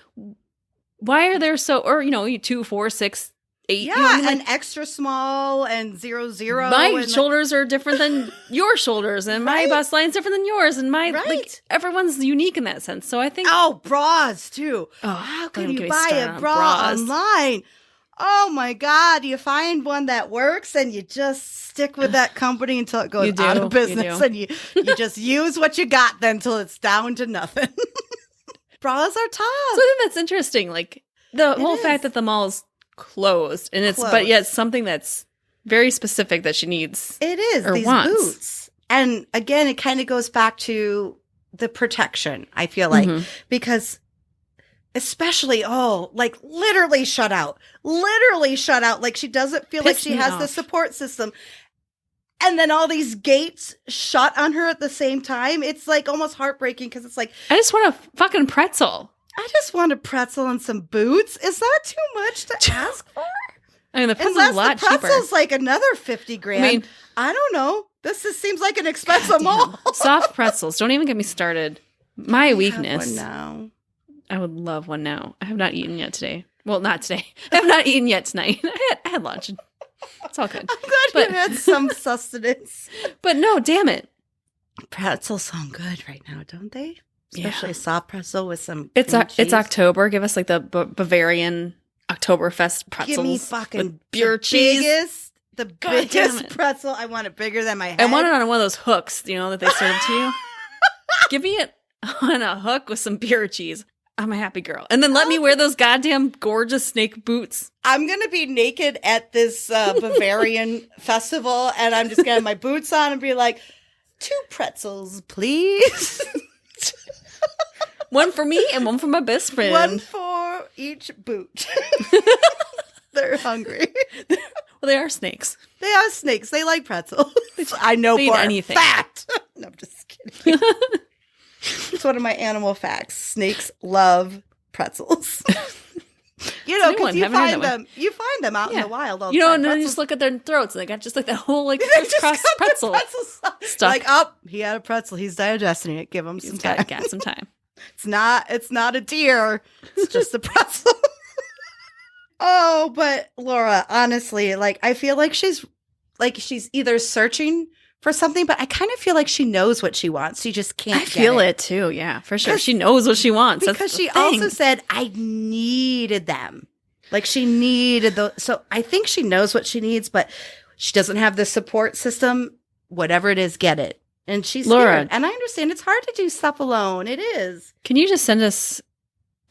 why are there or 2, 4, 6, 8? Yeah, you know what I mean? and extra small and 0, 0. My shoulders are different than your shoulders, and my bust line's different than yours, and like everyone's unique in that sense. So I think bras too. Oh, how can you buy a bra online? Oh my God, you find one that works and you just stick with that company until it goes out of business, and you just use what you got then until it's down to nothing. Bras are tough. So I think that's interesting. Like the whole fact that the mall's closed, and but yet something that's very specific that she needs. It is these wants. Boots, and again, it kind of goes back to the protection. I feel like because, especially like literally shut out. Like she doesn't feel like she has the support system. And then all these gates shut on her at the same time. It's like almost heartbreaking because it's like, I just want a fucking pretzel. I just want a pretzel and some boots. Is that too much to ask for? I mean, the pretzel's a lot cheaper. The pretzel's like another $50,000. I mean, I don't know. This seems like an expensive mall. Soft pretzels. Don't even get me started. My weakness. Have one now. I would love one now. I have not eaten yet today. Well, not today. I have not eaten yet tonight. I had lunch. It's all good. I'm glad you had some sustenance. But no, damn it. Pretzels sound good right now, don't they? Especially a soft pretzel with some It's October. Give us like the Bavarian Oktoberfest pretzels. Give me fucking with beer cheese. The biggest pretzel. I want it bigger than my head. I want it on one of those hooks, that they serve to you. Give me it on a hook with some beer cheese. I'm a happy girl. And then let me wear those goddamn gorgeous snake boots. I'm going to be naked at this Bavarian festival, and I'm just going to have my boots on and be like, 2 pretzels, please. One for me and one for my best friend. One for each boot. They're hungry. Well, they are snakes. They are snakes. They like pretzels. I know for a fact. No, I'm just kidding. It's one of my animal facts. Snakes love pretzels. Because you find them out in the wild all the time. And then you just look at their throats and they got just like that whole like crisscross pretzel stuck. Like, he had a pretzel. He's digesting it. Give him some time. Got some time. It's not a deer. It's just a pretzel. Oh, but Laura, honestly, like I feel like she's either searching for something, but I kind of feel like she knows what she wants. She just can't. I feel it too. Yeah, for sure. She knows what she wants. Because she also said, I needed them. Like she needed those. So I think she knows what she needs, but she doesn't have the support system. Whatever it is, get it. And she's Laura. Scared. And I understand it's hard to do stuff alone. It is. Can you just send us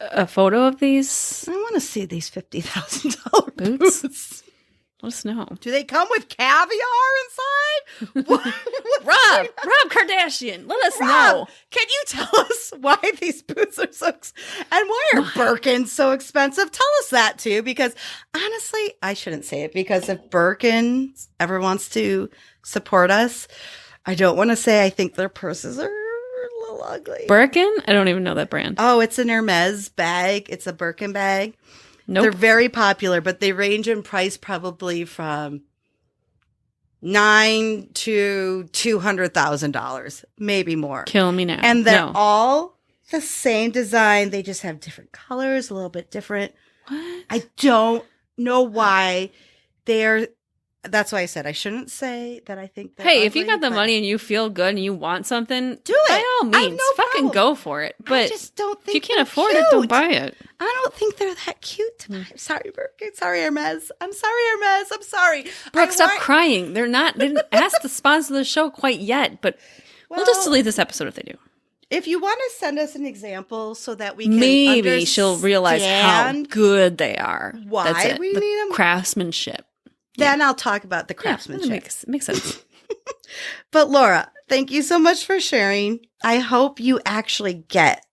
a photo of these? I want to see these $50,000 boots. Let us know. Do they come with caviar inside? Rob Kardashian, let us know. Can you tell us why these boots are so and why are Birkins so expensive? Tell us that too, because honestly, I shouldn't say it because if Birkin ever wants to support us, I don't want to say I think their purses are a little ugly. Birkin? I don't even know that brand. Oh, it's an Hermes bag. It's a Birkin bag. Nope. They're very popular, but they range in price probably from $9,000 to $200,000, maybe more. Kill me now. And they're all the same design. They just have different colors, a little bit different. What? I don't know why they're. That's why I said I shouldn't say that I think they're Hey, if you ugly, got the but money and you feel good and you want something, do it. by all I have means, no fucking problem. go for it. But I just don't if you think can't they're afford cute. it, don't buy it. I don't think they're that cute to buy. Sorry, Brooke. Sorry, Hermes. I'm sorry, Hermes. I'm sorry. Brooke, stop crying. They didn't ask to sponsor the show quite yet, but we'll just delete this episode if they do. If you want to send us an example so that we can maybe she'll realize how good they are. Why That's it. we the need them. Craftsmanship. Then I'll talk about the craftsmanship. Yeah, makes sense. But Laura, thank you so much for sharing. I hope you actually get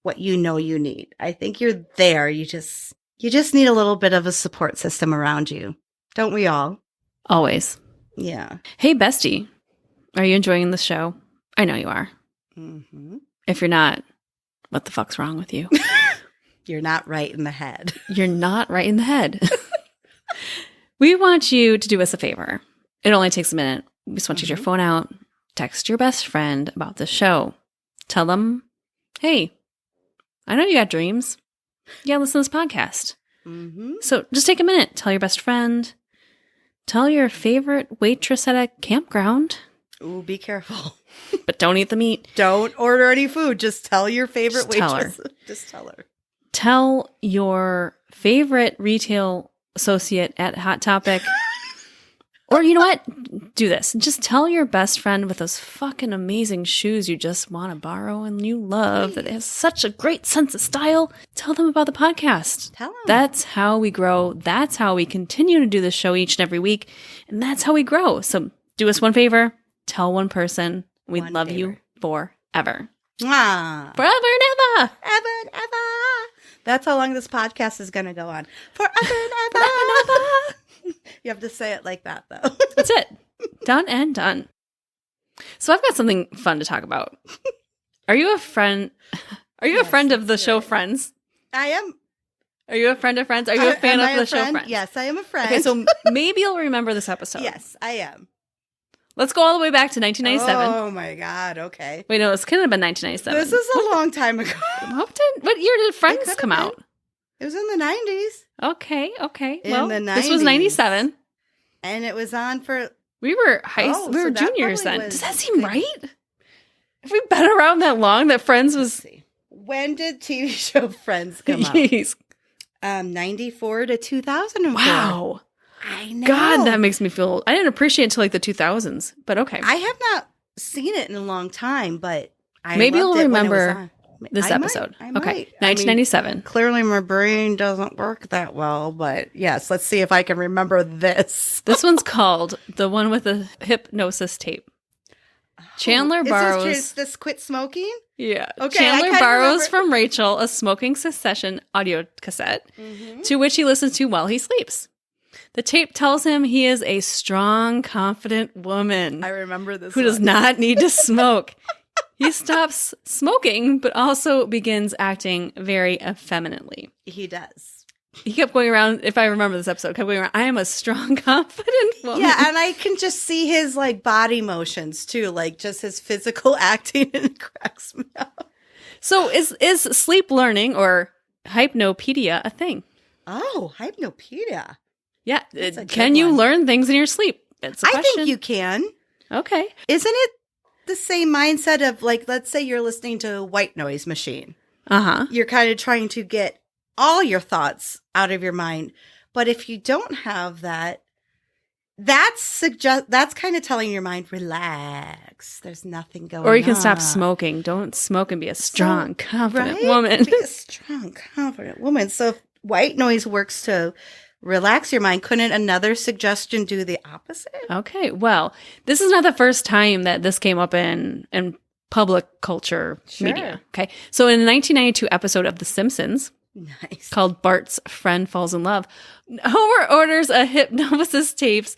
what you know you need. I think you're there. You just need a little bit of a support system around you. Don't we all? Always. Yeah. Hey, bestie. Are you enjoying the show? I know you are. Mm-hmm. If you're not, what the fuck's wrong with you? You're not right in the head. You're not right in the head. We want you to do us a favor. It only takes a minute. We just want you to get your phone out, text your best friend about the show. Tell them, hey, I know you got dreams. Yeah, listen to this podcast. Mm-hmm. So just take a minute. Tell your best friend. Tell your favorite waitress at a campground. Ooh, be careful. But don't eat the meat. Don't order any food. Just tell your favorite just waitress. Tell her. Just tell her. Tell your favorite retail associate at Hot Topic. Or you know what? Do this. Just tell your best friend with those fucking amazing shoes you just want to borrow and you love that they have such a great sense of style. Tell them about the podcast. Tell them. That's how we grow. That's how we continue to do this show each and every week. And that's how we grow. So do us one favor. Tell one person. We love you forever. Mwah. Forever and ever. Ever and ever. That's how long this podcast is going to go on. Forever and ever. Forever and ever. You have to say it like that, though. That's it. Done and done. So I've got something fun to talk about. Are you a friend? Are you a friend of the show Friends? I am. Are you a friend of Friends? Are you a fan of the show Friends? Yes, I am a friend. Okay, so maybe you'll remember this episode. Yes, I am. Let's go all the way back to 1997. Oh my God, okay. Wait, no, it's kind of been 1997. This is a long time ago. What year did Friends come out? It was in the 90s. Okay. In Well, the 90s. This was 97. And it was on for... We were we were juniors then. Does that seem right? Have we been around that long that Friends was... When did TV show Friends come out? 94 to 2004. Wow. I know. God, that makes me feel... I didn't appreciate it until like the 2000s, but okay. I have not seen it in a long time, but maybe you'll remember this I episode. Might. Okay, 1997. Clearly my brain doesn't work that well, but yes, let's see if I can remember this. This one's called The One with the Hypnosis Tape. Chandler borrows... Is this Quit Smoking? Yeah. Okay, Chandler borrows from Rachel a smoking cessation audio cassette, to which he listens to while he sleeps. The tape tells him he is a strong, confident woman. I remember this who does not need to smoke. He stops smoking, but also begins acting very effeminately. He does. He kept going around, if I remember this episode, I am a strong, confident woman. Yeah, and I can just see his like body motions too, like just his physical acting, and it cracks me up. So is sleep learning or hypnopedia a thing? Oh, Hypnopedia. Yeah. Can you learn things in your sleep? It's a question. I think you can. Okay. Isn't it the same mindset of like, let's say you're listening to a white noise machine. Uh-huh. You're kind of trying to get all your thoughts out of your mind. But if you don't have that, that's kind of telling your mind, relax. There's nothing going on. Or you can stop smoking. Don't smoke and be a strong, confident woman. Be a strong, confident woman. So if white noise works to relax your mind, couldn't another suggestion do the opposite? Okay. Well, this is not the first time that this came up in public culture media. Okay. So in a 1992 episode of The Simpsons, called Bart's Friend Falls in Love, Homer orders a hypnosis tapes,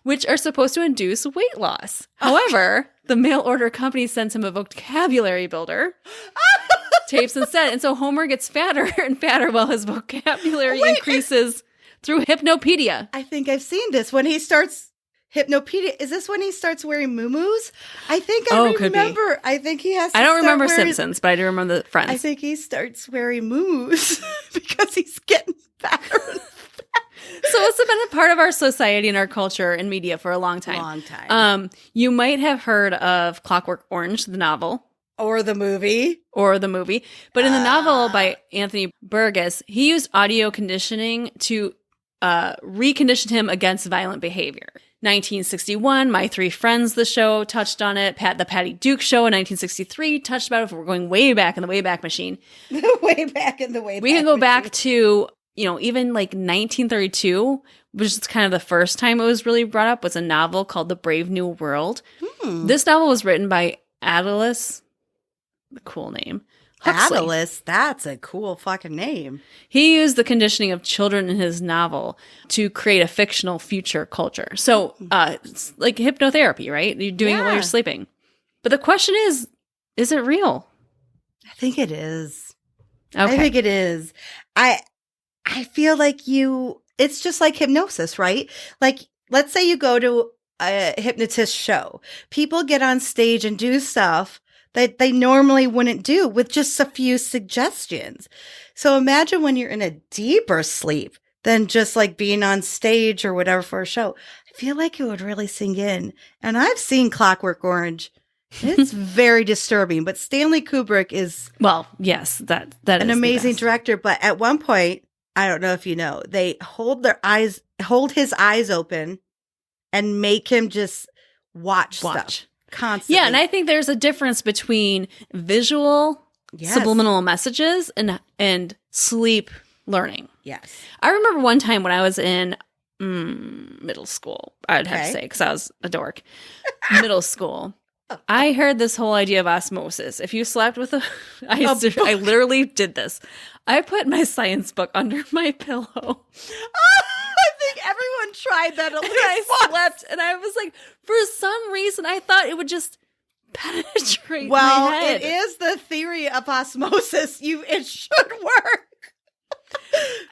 which are supposed to induce weight loss. However, the mail order company sends him a vocabulary builder tapes instead. And so Homer gets fatter and fatter while his vocabulary increases through Hypnopedia. I think I've seen this. When he starts Hypnopedia, is this when he starts wearing muumuus? I think I remember. Could be. I think he has to I don't remember Simpsons, but I do remember the Friends. I think he starts wearing muumuus because he's getting fatter and fatter. it's been a part of our society and our culture and media for a long time. You might have heard of Clockwork Orange, the novel. Or the movie. But in the novel by Anthony Burgess, he used audio conditioning to recondition him against violent behavior. 1961, My Three Friends, the show, touched on it. The Patty Duke Show in 1963 touched about it. If we're going way back in the Wayback Machine. Way back in the Wayback We can go back to, even like 1932, which is kind of the first time it was really brought up, was a novel called The Brave New World. This novel was written by Attalus, cool name, Huxley. Attalus, that's a cool fucking name. He used the conditioning of children in his novel to create a fictional future culture. So, it's like hypnotherapy, right? You're doing it while you're sleeping. But the question is it real? I think it is. Okay. I think it is. I feel like it's just like hypnosis, right? Like, let's say you go to a hypnotist show. People get on stage and do stuff that they normally wouldn't do with just a few suggestions. So imagine when you're in a deeper sleep than just like being on stage or whatever for a show. I feel like it would really sink in. And I've seen Clockwork Orange. It's very disturbing, but Stanley Kubrick is yes, that an is amazing director. But at one point, I don't know if you know, they hold his eyes open and make him just watch stuff constantly. Yeah, and I think there's a difference between visual subliminal messages and sleep learning. Yes. I remember one time when I was in middle school, I'd have to say, because I was a dork. Middle school. I heard this whole idea of osmosis. If you slept with I literally did this. I put my science book under my pillow. I think everyone tried that at least I slept, and I was like, for some reason, I thought it would just penetrate my head. It is the theory of osmosis. It should work.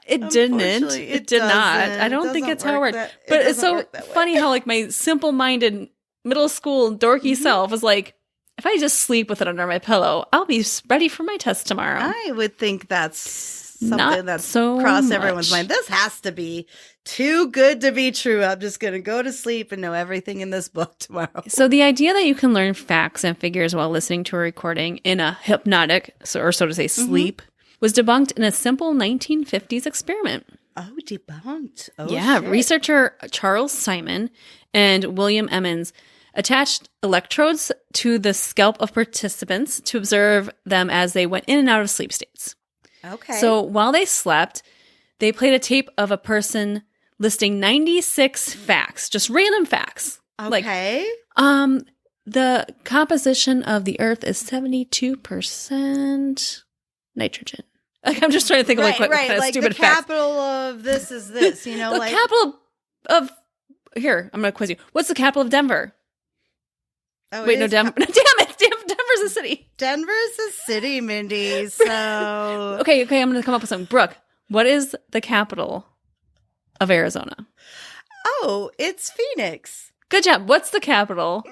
It didn't. It did not. I don't think it's how it worked. But it's so funny how like my simple-minded middle school dorky self was like, if I just sleep with it under my pillow, I'll be ready for my test tomorrow. I would think that's something Not that's so crossed everyone's much. mind. This has to be too good to be true. I'm just going to go to sleep and know everything in this book tomorrow. So the idea that you can learn facts and figures while listening to a recording in a hypnotic, so to say, sleep, was debunked in a simple 1950s experiment. Oh, debunked. Oh, yeah, shit. Researcher Charles Simon and William Emmons attached electrodes to the scalp of participants to observe them as they went in and out of sleep states. Okay. So while they slept, they played a tape of a person listing 96 facts, just random facts. Okay. Like, the composition of the Earth is 72% nitrogen. Like, I'm just trying to think of what kind of like stupid the facts. capital of this is this, The capital of here. I'm going to quiz you. What's the capital of Denver? Oh, Wait, no, damn it. Denver's a city. Denver's a city, Mindy. So Okay, I'm going to come up with something. Brooke, what is the capital of Arizona? Oh, it's Phoenix. Good job. What's the capital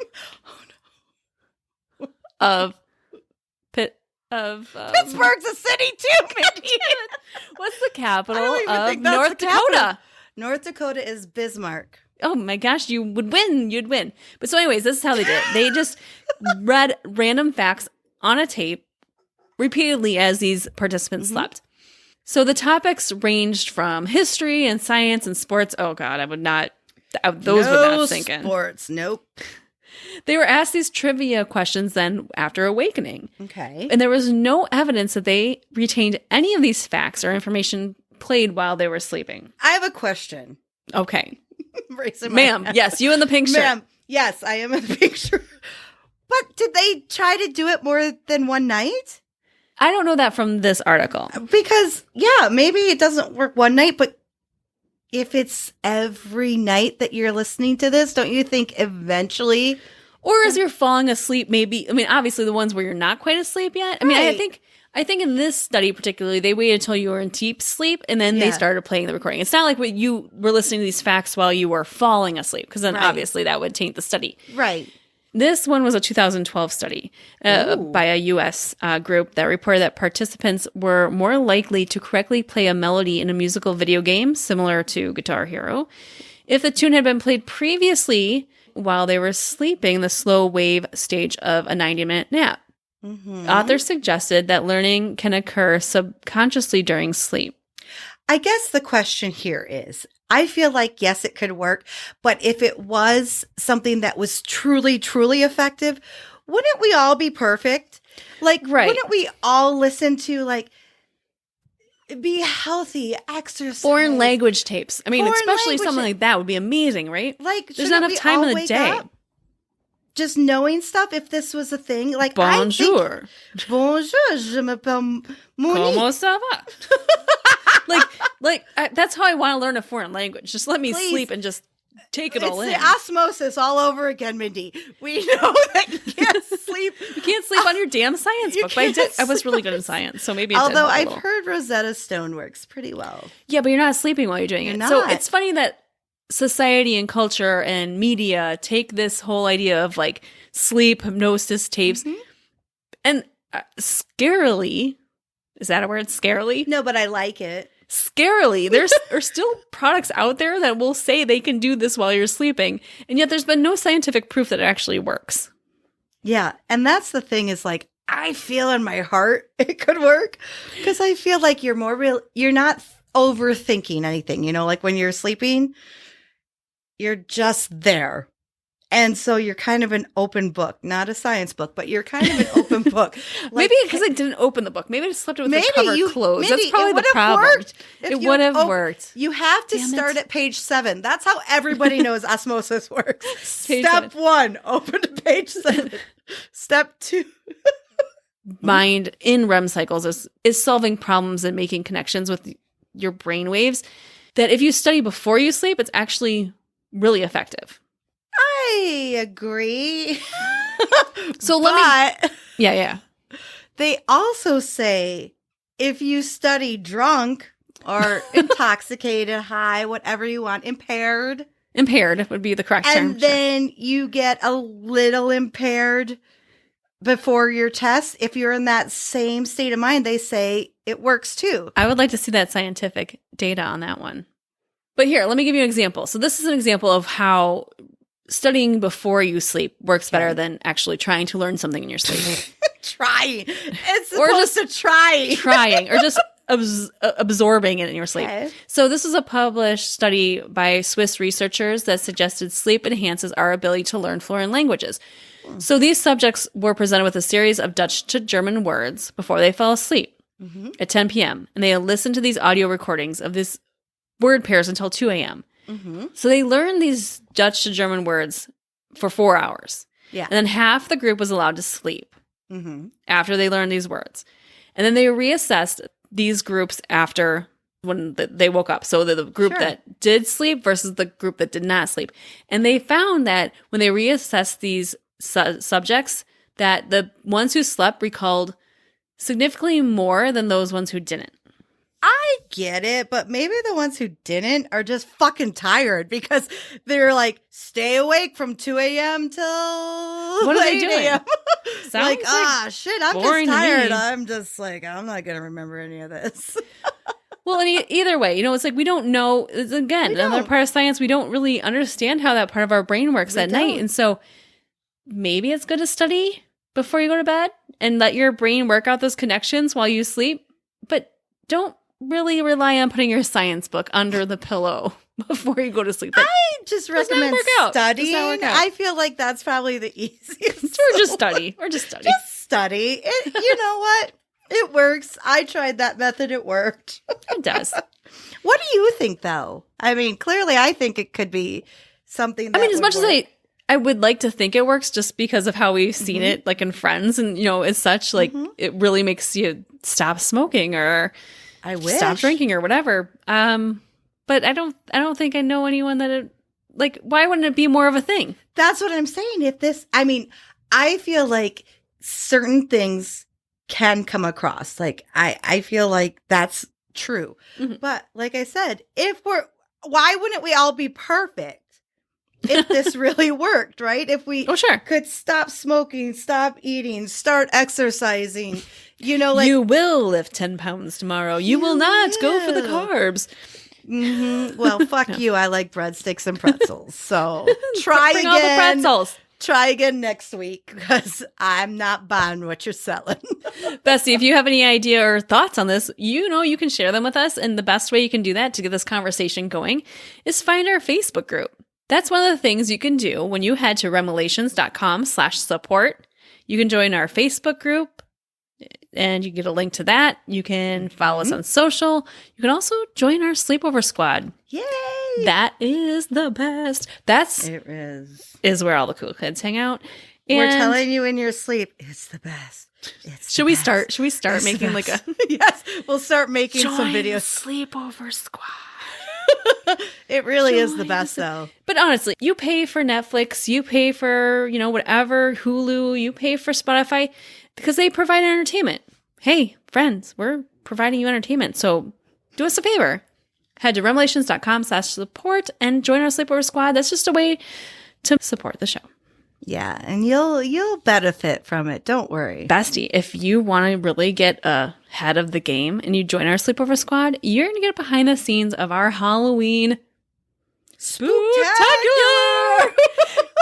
of Pittsburgh's a city too, Mindy. What's the capital of think that's North the capital. Dakota? North Dakota is Bismarck. Oh my gosh, you would win. You'd win. But so anyways, this is how they did it. They just read random facts on a tape repeatedly as these participants slept. So the topics ranged from history and science and sports. Oh God, those would not sink in. Sports, nope. They were asked these trivia questions then after awakening. Okay. And there was no evidence that they retained any of these facts or information played while they were sleeping. I have a question. Okay. Raising my Ma'am, hand. yes, you in the pink shirt. Ma'am, yes, I am in the pink shirt. But did they try to do it more than one night? I don't know that from this article. Because, yeah, maybe it doesn't work one night, but if it's every night that you're listening to this, don't you think eventually... Or as you're falling asleep, maybe, I mean, obviously the ones where you're not quite asleep yet. I mean, I think in this study particularly, they waited until you were in deep sleep and then they started playing the recording. It's not like what you were listening to these facts while you were falling asleep, because then obviously that would taint the study. Right. This one was a 2012 study by a U.S. Group that reported that participants were more likely to correctly play a melody in a musical video game, similar to Guitar Hero, if the tune had been played previously while they were sleeping, the slow wave stage of a 90-minute nap. Authors suggested that learning can occur subconsciously during sleep. I guess the question here is, I feel like, yes, it could work, but if it was something that was truly, truly effective, wouldn't we all be perfect? Like, wouldn't we all listen to, like, be healthy, exercise? Foreign language tapes. I mean, especially something like that would be amazing, right? Like, there's not enough time in the day. Just knowing stuff, if this was a thing, like, Bonjour. Bonjour, je m'appelle Monique. Comment ça va? That's how I want to learn a foreign language. Just let me sleep and just take it all in. It's the osmosis all over again, Mindy. We know that you can't sleep. You can't sleep on your damn science book. But I was really good in science, so maybe it Although did I've heard Rosetta Stone works pretty well. Yeah, but you're not sleeping while you're doing it. So it's funny that society and culture and media take this whole idea of like sleep hypnosis tapes and scarily, is that a word? Scarily? No, but I like it. Scarily, there are still products out there that will say they can do this while you're sleeping, and yet there's been no scientific proof that it actually works. Yeah, and that's the thing is like, I feel in my heart it could work because I feel like you're more real. You're not overthinking anything, you know, like when you're sleeping, you're just there. And so you're kind of an open book, not a science book, but you're kind of an open book. Like, maybe because I didn't open the book. Maybe I just slept with the cover closed. That's probably the problem. It would have worked. You have to start at page 7. That's how everybody knows osmosis works. Step 1, open to page 7. Step 2. Mind in REM cycles is solving problems and making connections with your brain waves that if you study before you sleep, it's actually really effective. I agree. So Yeah. They also say if you study drunk or intoxicated, high, whatever you want, impaired would be the correct term. And then you get a little impaired before your test. If you're in that same state of mind, they say it works too. I would like to see that scientific data on that one. But here, let me give you an example. So this is an example of how studying before you sleep works better than actually trying to learn something in your sleep. Trying. It's supposed to try. Trying. Or just absorbing it in your sleep. Okay. So this is a published study by Swiss researchers that suggested sleep enhances our ability to learn foreign languages. So these subjects were presented with a series of Dutch to German words before they fell asleep at 10 p.m. And they listened to these audio recordings of these word pairs until 2 a.m. So they learned these Dutch to German words for 4 hours. Yeah. And then half the group was allowed to sleep after they learned these words. And then they reassessed these groups after when they woke up. So the group that did sleep versus the group that did not sleep. And they found that when they reassessed these subjects, that the ones who slept recalled significantly more than those ones who didn't. I get it, but maybe the ones who didn't are just fucking tired because they're like, stay awake from 2 a.m. till what are they doing? Like, shit, I'm just tired. I'm just like, I'm not going to remember any of this. Well, and either way, you know, it's like we don't know, again, another part of science, we don't really understand how that part of our brain works at night. And so maybe it's good to study before you go to bed and let your brain work out those connections while you sleep. But don't really rely on putting your science book under the pillow before you go to sleep. I just recommend studying. I feel like that's probably the easiest. Or just study. Just study. You know what? It works. I tried that method. It worked. It does. What do you think, though? I mean, clearly, I think it could be something that as much as I would like to think it works just because of how we've seen it, like in Friends and, you know, as such, like it really makes you stop smoking or I wish. Stop drinking or whatever. But I don't think I know anyone that why wouldn't it be more of a thing? That's what I'm saying. I feel like certain things can come across. Like I feel like that's true. But like I said, why wouldn't we all be perfect? if this really worked, right? If we could stop smoking, stop eating, start exercising, like you will lift 10 pounds tomorrow. You will not go for the carbs. Mm-hmm. Well, fuck you. I like breadsticks and pretzels. So try Bring again. all the pretzels. Try again next week because I'm not buying what you're selling. Bestie, if you have any idea or thoughts on this, you can share them with us. And the best way you can do that to get this conversation going is find our Facebook group. That's one of the things you can do when you head to remelations.com/support. You can join our Facebook group and you get a link to that. You can follow us on social. You can also join our sleepover squad. Yay! That is the best. It is where all the cool kids hang out. And we're telling you in your sleep, it's the best. Should we start making like a yes, we'll start making some videos. Sleepover squad. It really is the best though. But honestly, you pay for Netflix, you pay for, whatever, Hulu, you pay for Spotify because they provide entertainment. Hey, friends, we're providing you entertainment. So do us a favor. Head to remelations.com/support and join our sleepover squad. That's just a way to support the show. Yeah, and you'll benefit from it. Don't worry. Bestie, if you want to really get ahead of the game and you join our sleepover squad, you're going to get behind the scenes of our Halloween Spooktacular!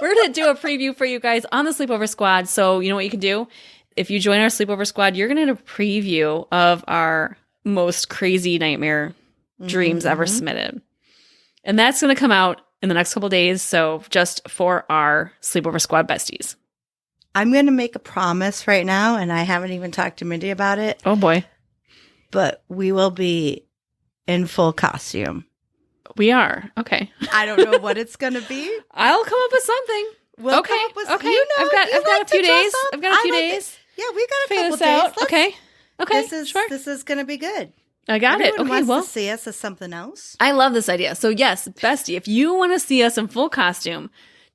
We're going to do a preview for you guys on the sleepover squad. So you know what you can do? If you join our sleepover squad, you're going to get a preview of our most crazy nightmare dreams ever submitted. And that's going to come out in the next couple of days. So just for our sleepover squad besties. I'm going to make a promise right now, and I haven't even talked to Mindy about it. Oh boy. But we will be in full costume. We are. Okay. I don't know what it's going to be. I'll come up with something. We'll come up with okay. I've got a few days. I've got a few days. Yeah, we got a figure couple this out. days. Okay. This is going to be good. I got Everyone it. Okay, wants well, to see us as something else. I love this idea. So yes, bestie, if you want to see us in full costume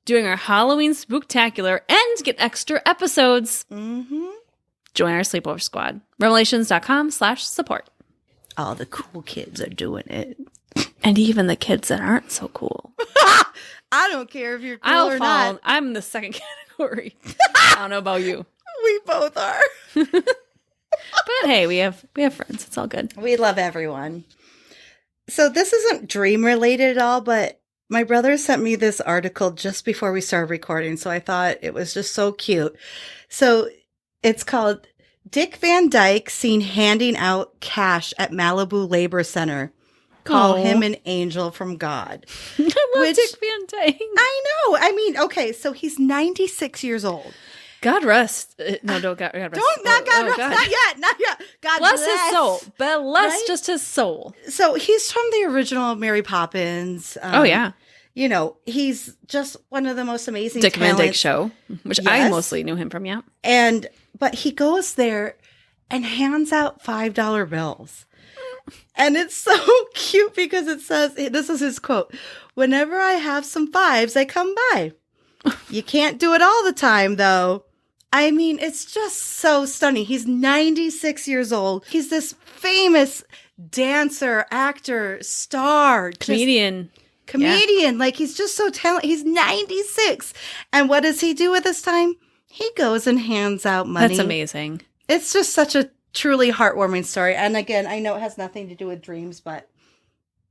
doing our Halloween Spooktacular and get extra episodes, join our sleepover squad. Remelations.com/support. All the cool kids are doing it. And even the kids that aren't so cool. I don't care if you're cool or not. I'm in the second category. I don't know about you. We both are. But hey, we have friends. It's all good. We love everyone. So this isn't dream related at all, but my brother sent me this article just before we started recording. So I thought it was just so cute. So it's called Dick Van Dyke Seen Handing Out Cash at Malibu Labor Center. Call him an angel from God. I love Dick Van Dyke. I know. I mean, okay, so he's 96 years old. God rest. No, don't God rest. Don't, not God rest. God. Not yet. God bless his soul. Bless right? just his soul. So he's from the original Mary Poppins. Oh, yeah. He's just one of the most amazing Dick Van talents. Dyke Show, which I mostly knew him from, yeah. But he goes there and hands out $5 bills. And it's so cute because it says, this is his quote, "Whenever I have some fives, I come by. You can't do it all the time, though." I mean, it's just so stunning. He's 96 years old. He's this famous dancer, actor, star. Comedian. Yeah. Like, he's just so talented. He's 96. And what does he do with his time? He goes and hands out money. That's amazing. It's just such a truly heartwarming story. And again, I know it has nothing to do with dreams, but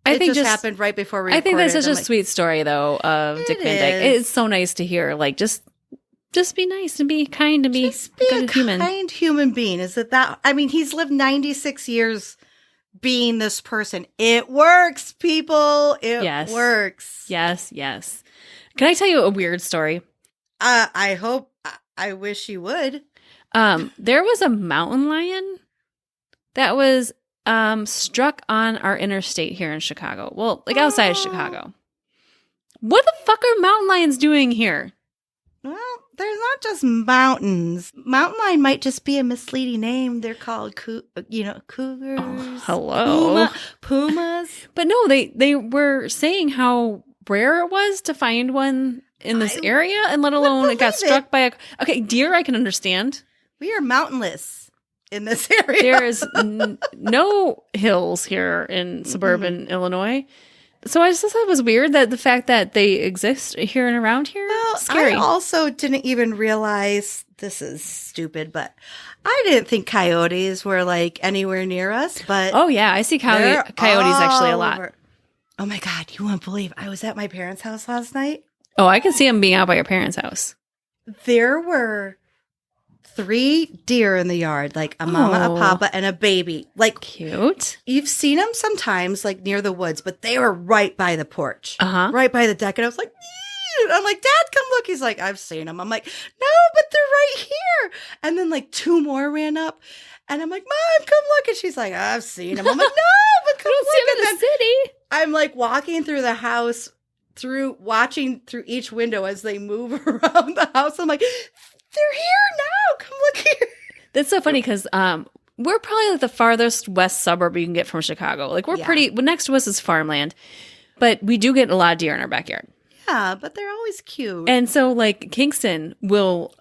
it just happened right before we recorded. I think that's such a sweet story, though, of Dick Van Dyke. It's so nice to hear. Like, just be nice and be kind and be a kind human being. Is it that? I mean, he's lived 96 years being this person. It works, people. It works. Yes. Can I tell you a weird story? I wish you would. There was a mountain lion that was struck on our interstate here in Chicago. Well, like outside of Chicago. What the fuck are mountain lions doing here? Well, there's not just mountains. Mountain lion might just be a misleading name. They're called, cougars. Oh, hello. Pumas. But no, they were saying how rare it was to find one in this area, and let alone it got struck by a... Okay, deer I can understand. We are mountainless in this area. There's no hills here in suburban Illinois. So I just thought it was weird that the fact that they exist here and around here. Well, scary. I also didn't even realize, this is stupid, but I didn't think coyotes were like anywhere near us. But oh yeah, I see coyotes actually a lot. over. Oh my God, you won't believe I was at my parents' house last night. Oh, I can see them being out by your parents' house. There were 3 deer in the yard, like a mama, a papa, and a baby. Like, cute. You've seen them sometimes, like near the woods, but they were right by the porch, right by the deck. And I was like, "Ew." I'm like, Dad, come look. He's like, I've seen them. I'm like, no, but they're right here. And then like 2 more ran up, and I'm like, Mom, come look. And she's like, I've seen them. I'm like, no, but come look. In the city. I'm like walking through the house, watching through each window as they move around the house. I'm like, they're here now. Come look here. That's so funny because we're probably like the farthest west suburb you can get from Chicago. Like we're pretty. Next to us is farmland, but we do get a lot of deer in our backyard. Yeah, but they're always cute. And so like Kingston will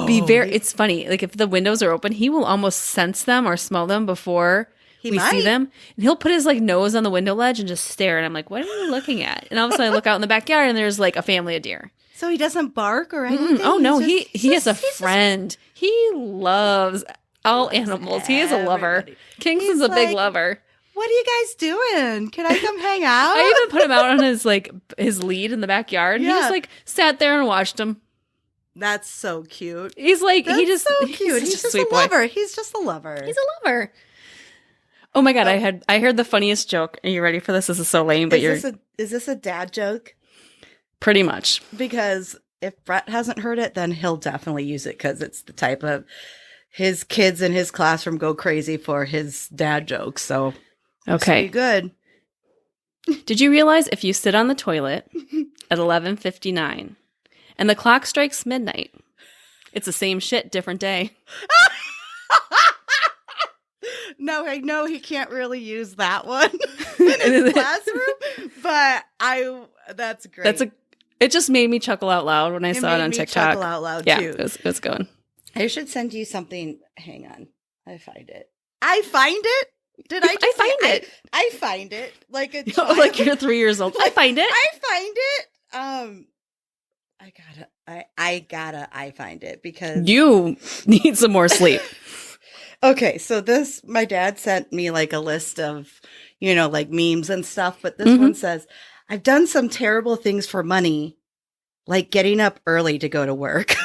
be very. It's funny. Like if the windows are open, he will almost sense them or smell them before we see them. And he'll put his like nose on the window ledge and just stare. And I'm like, what are you looking at? And all of a sudden I look out in the backyard and there's like a family of deer. So he doesn't bark or anything? Oh, no. He has a friend. He loves all animals. He is a lover. Kingston's a big lover. What are you guys doing? Can I come hang out? I even put him out on his lead in the backyard. Yeah. He just like sat there and watched him. That's so cute. He's like, so cute. He's just a lover. He's just a lover. He's a lover. Oh my God. I heard the funniest joke. Are you ready for this? This is so lame, but is this a dad joke? Pretty much. Because if Brett hasn't heard it, then he'll definitely use it because it's the type of his kids in his classroom go crazy for his dad jokes. So, okay. Good. Did you realize if you sit on the toilet at 11:59 and the clock strikes midnight, it's the same shit, different day? No, I know he can't really use that one in his classroom, but that's great. It just made me chuckle out loud when I saw it on TikTok. Chuckle out loud too. Yeah, it was going. I should send you something. Hang on, I find it. I find it. Did I? I find it. I find it like a like you're 3 years old. I find it. I find it. I find it because you need some more sleep. Okay, so my dad sent me like a list of, like memes and stuff, but this one says, I've done some terrible things for money, like getting up early to go to work.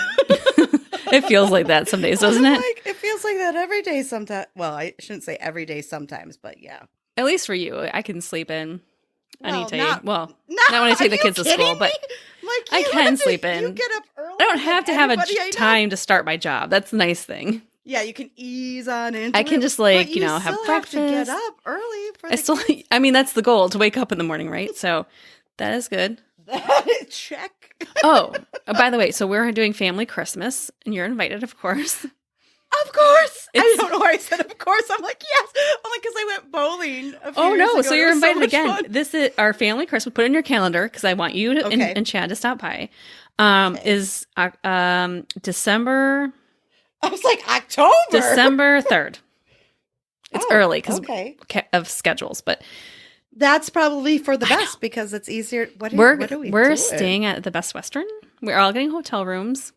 It feels like that some days, doesn't it? It feels like that every day sometimes. Well, I shouldn't say every day sometimes, but yeah. At least for you, I can sleep in any day. Not when I take the kids to school, but I can sleep in. You get up early. I don't have to have a time to start my job. That's the nice thing. Yeah, you can ease on into it. I can just have breakfast. To get up early for the I mean, that's the goal, to wake up in the morning, right? So that is good. Check. Oh, by the way, so we're doing family Christmas, and you're invited, of course. Of course. I don't know why I said of course. I'm like, yes. Only because I went bowling a few years ago. So you're invited again. Fun. This is our family Christmas. Put it in your calendar because I want you to, and Chad to stop by. Is December... I was like, October. December 3rd. It's early because of schedules, but that's probably for the best because it's easier. What are we We're doing? staying at the Best Western. We're all getting hotel rooms.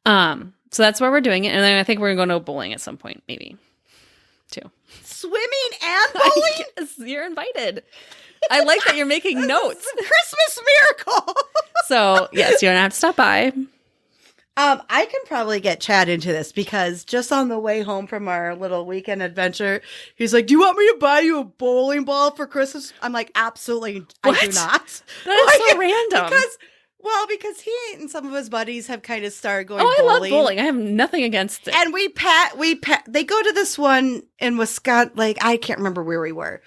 So that's where we're doing it, and then I think we're going to go bowling at some point, maybe too. Swimming and bowling. Yes, you're invited. I like that you're making notes. Christmas miracle. So yes, you're gonna have to stop by. I can probably get Chad into this because just on the way home from our little weekend adventure, he's like, do you want me to buy you a bowling ball for Christmas? I'm like, absolutely, what? I do not. That is so random. Because he and some of his buddies have kind of started going bowling. I love bowling. I have nothing against it. And they go to this one in Wisconsin, like, I can't remember where we were.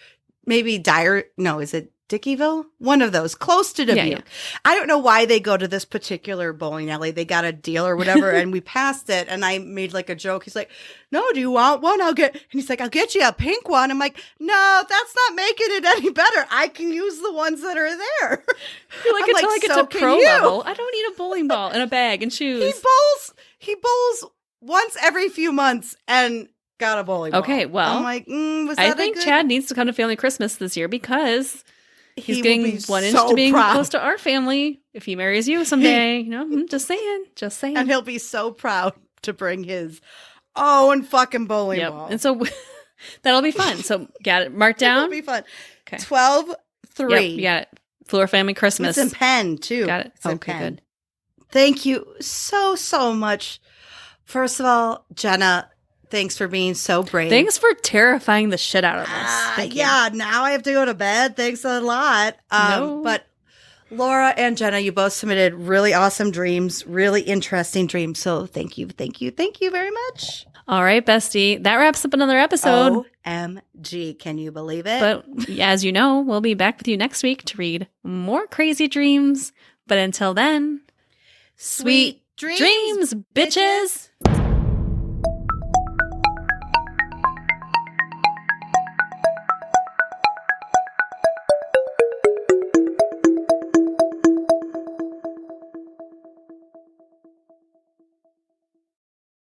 Maybe is it Dickeyville? One of those, close to Dubuque. Yeah. I don't know why they go to this particular bowling alley. They got a deal or whatever, and we passed it, and I made like a joke. He's like, no, do you want one? And he's like, I'll get you a pink one. I'm like, no, that's not making it any better. I can use the ones that are there. You're like, until I get to pro level, I don't need a bowling ball and a bag and shoes. He bowls once every few months and got a bowling ball. Okay, well, I'm like, I think Chad needs to come to Family Christmas this year because He's will getting be 1 inch so to being proud. close to our family if he marries you someday. You know, just saying. And he'll be so proud to bring his own fucking bowling Yep. ball. And so that'll be fun. So got it marked down. It'll be fun. Okay. 12-3. Yep, you got it. Floor Family Christmas. It's in pen, too. Got it. It's in Okay, pen. good. Thank you so much. First of all, Jenna, thanks for being so brave. Thanks for terrifying the shit out of us. Thank you. Yeah, now I have to go to bed. Thanks a lot. No. But Laura and Jenna, you both submitted really awesome dreams, really interesting dreams. So thank you very much. All right, bestie. That wraps up another episode. OMG, can you believe it? But as you know, we'll be back with you next week to read more crazy dreams. But until then, sweet dreams, bitches.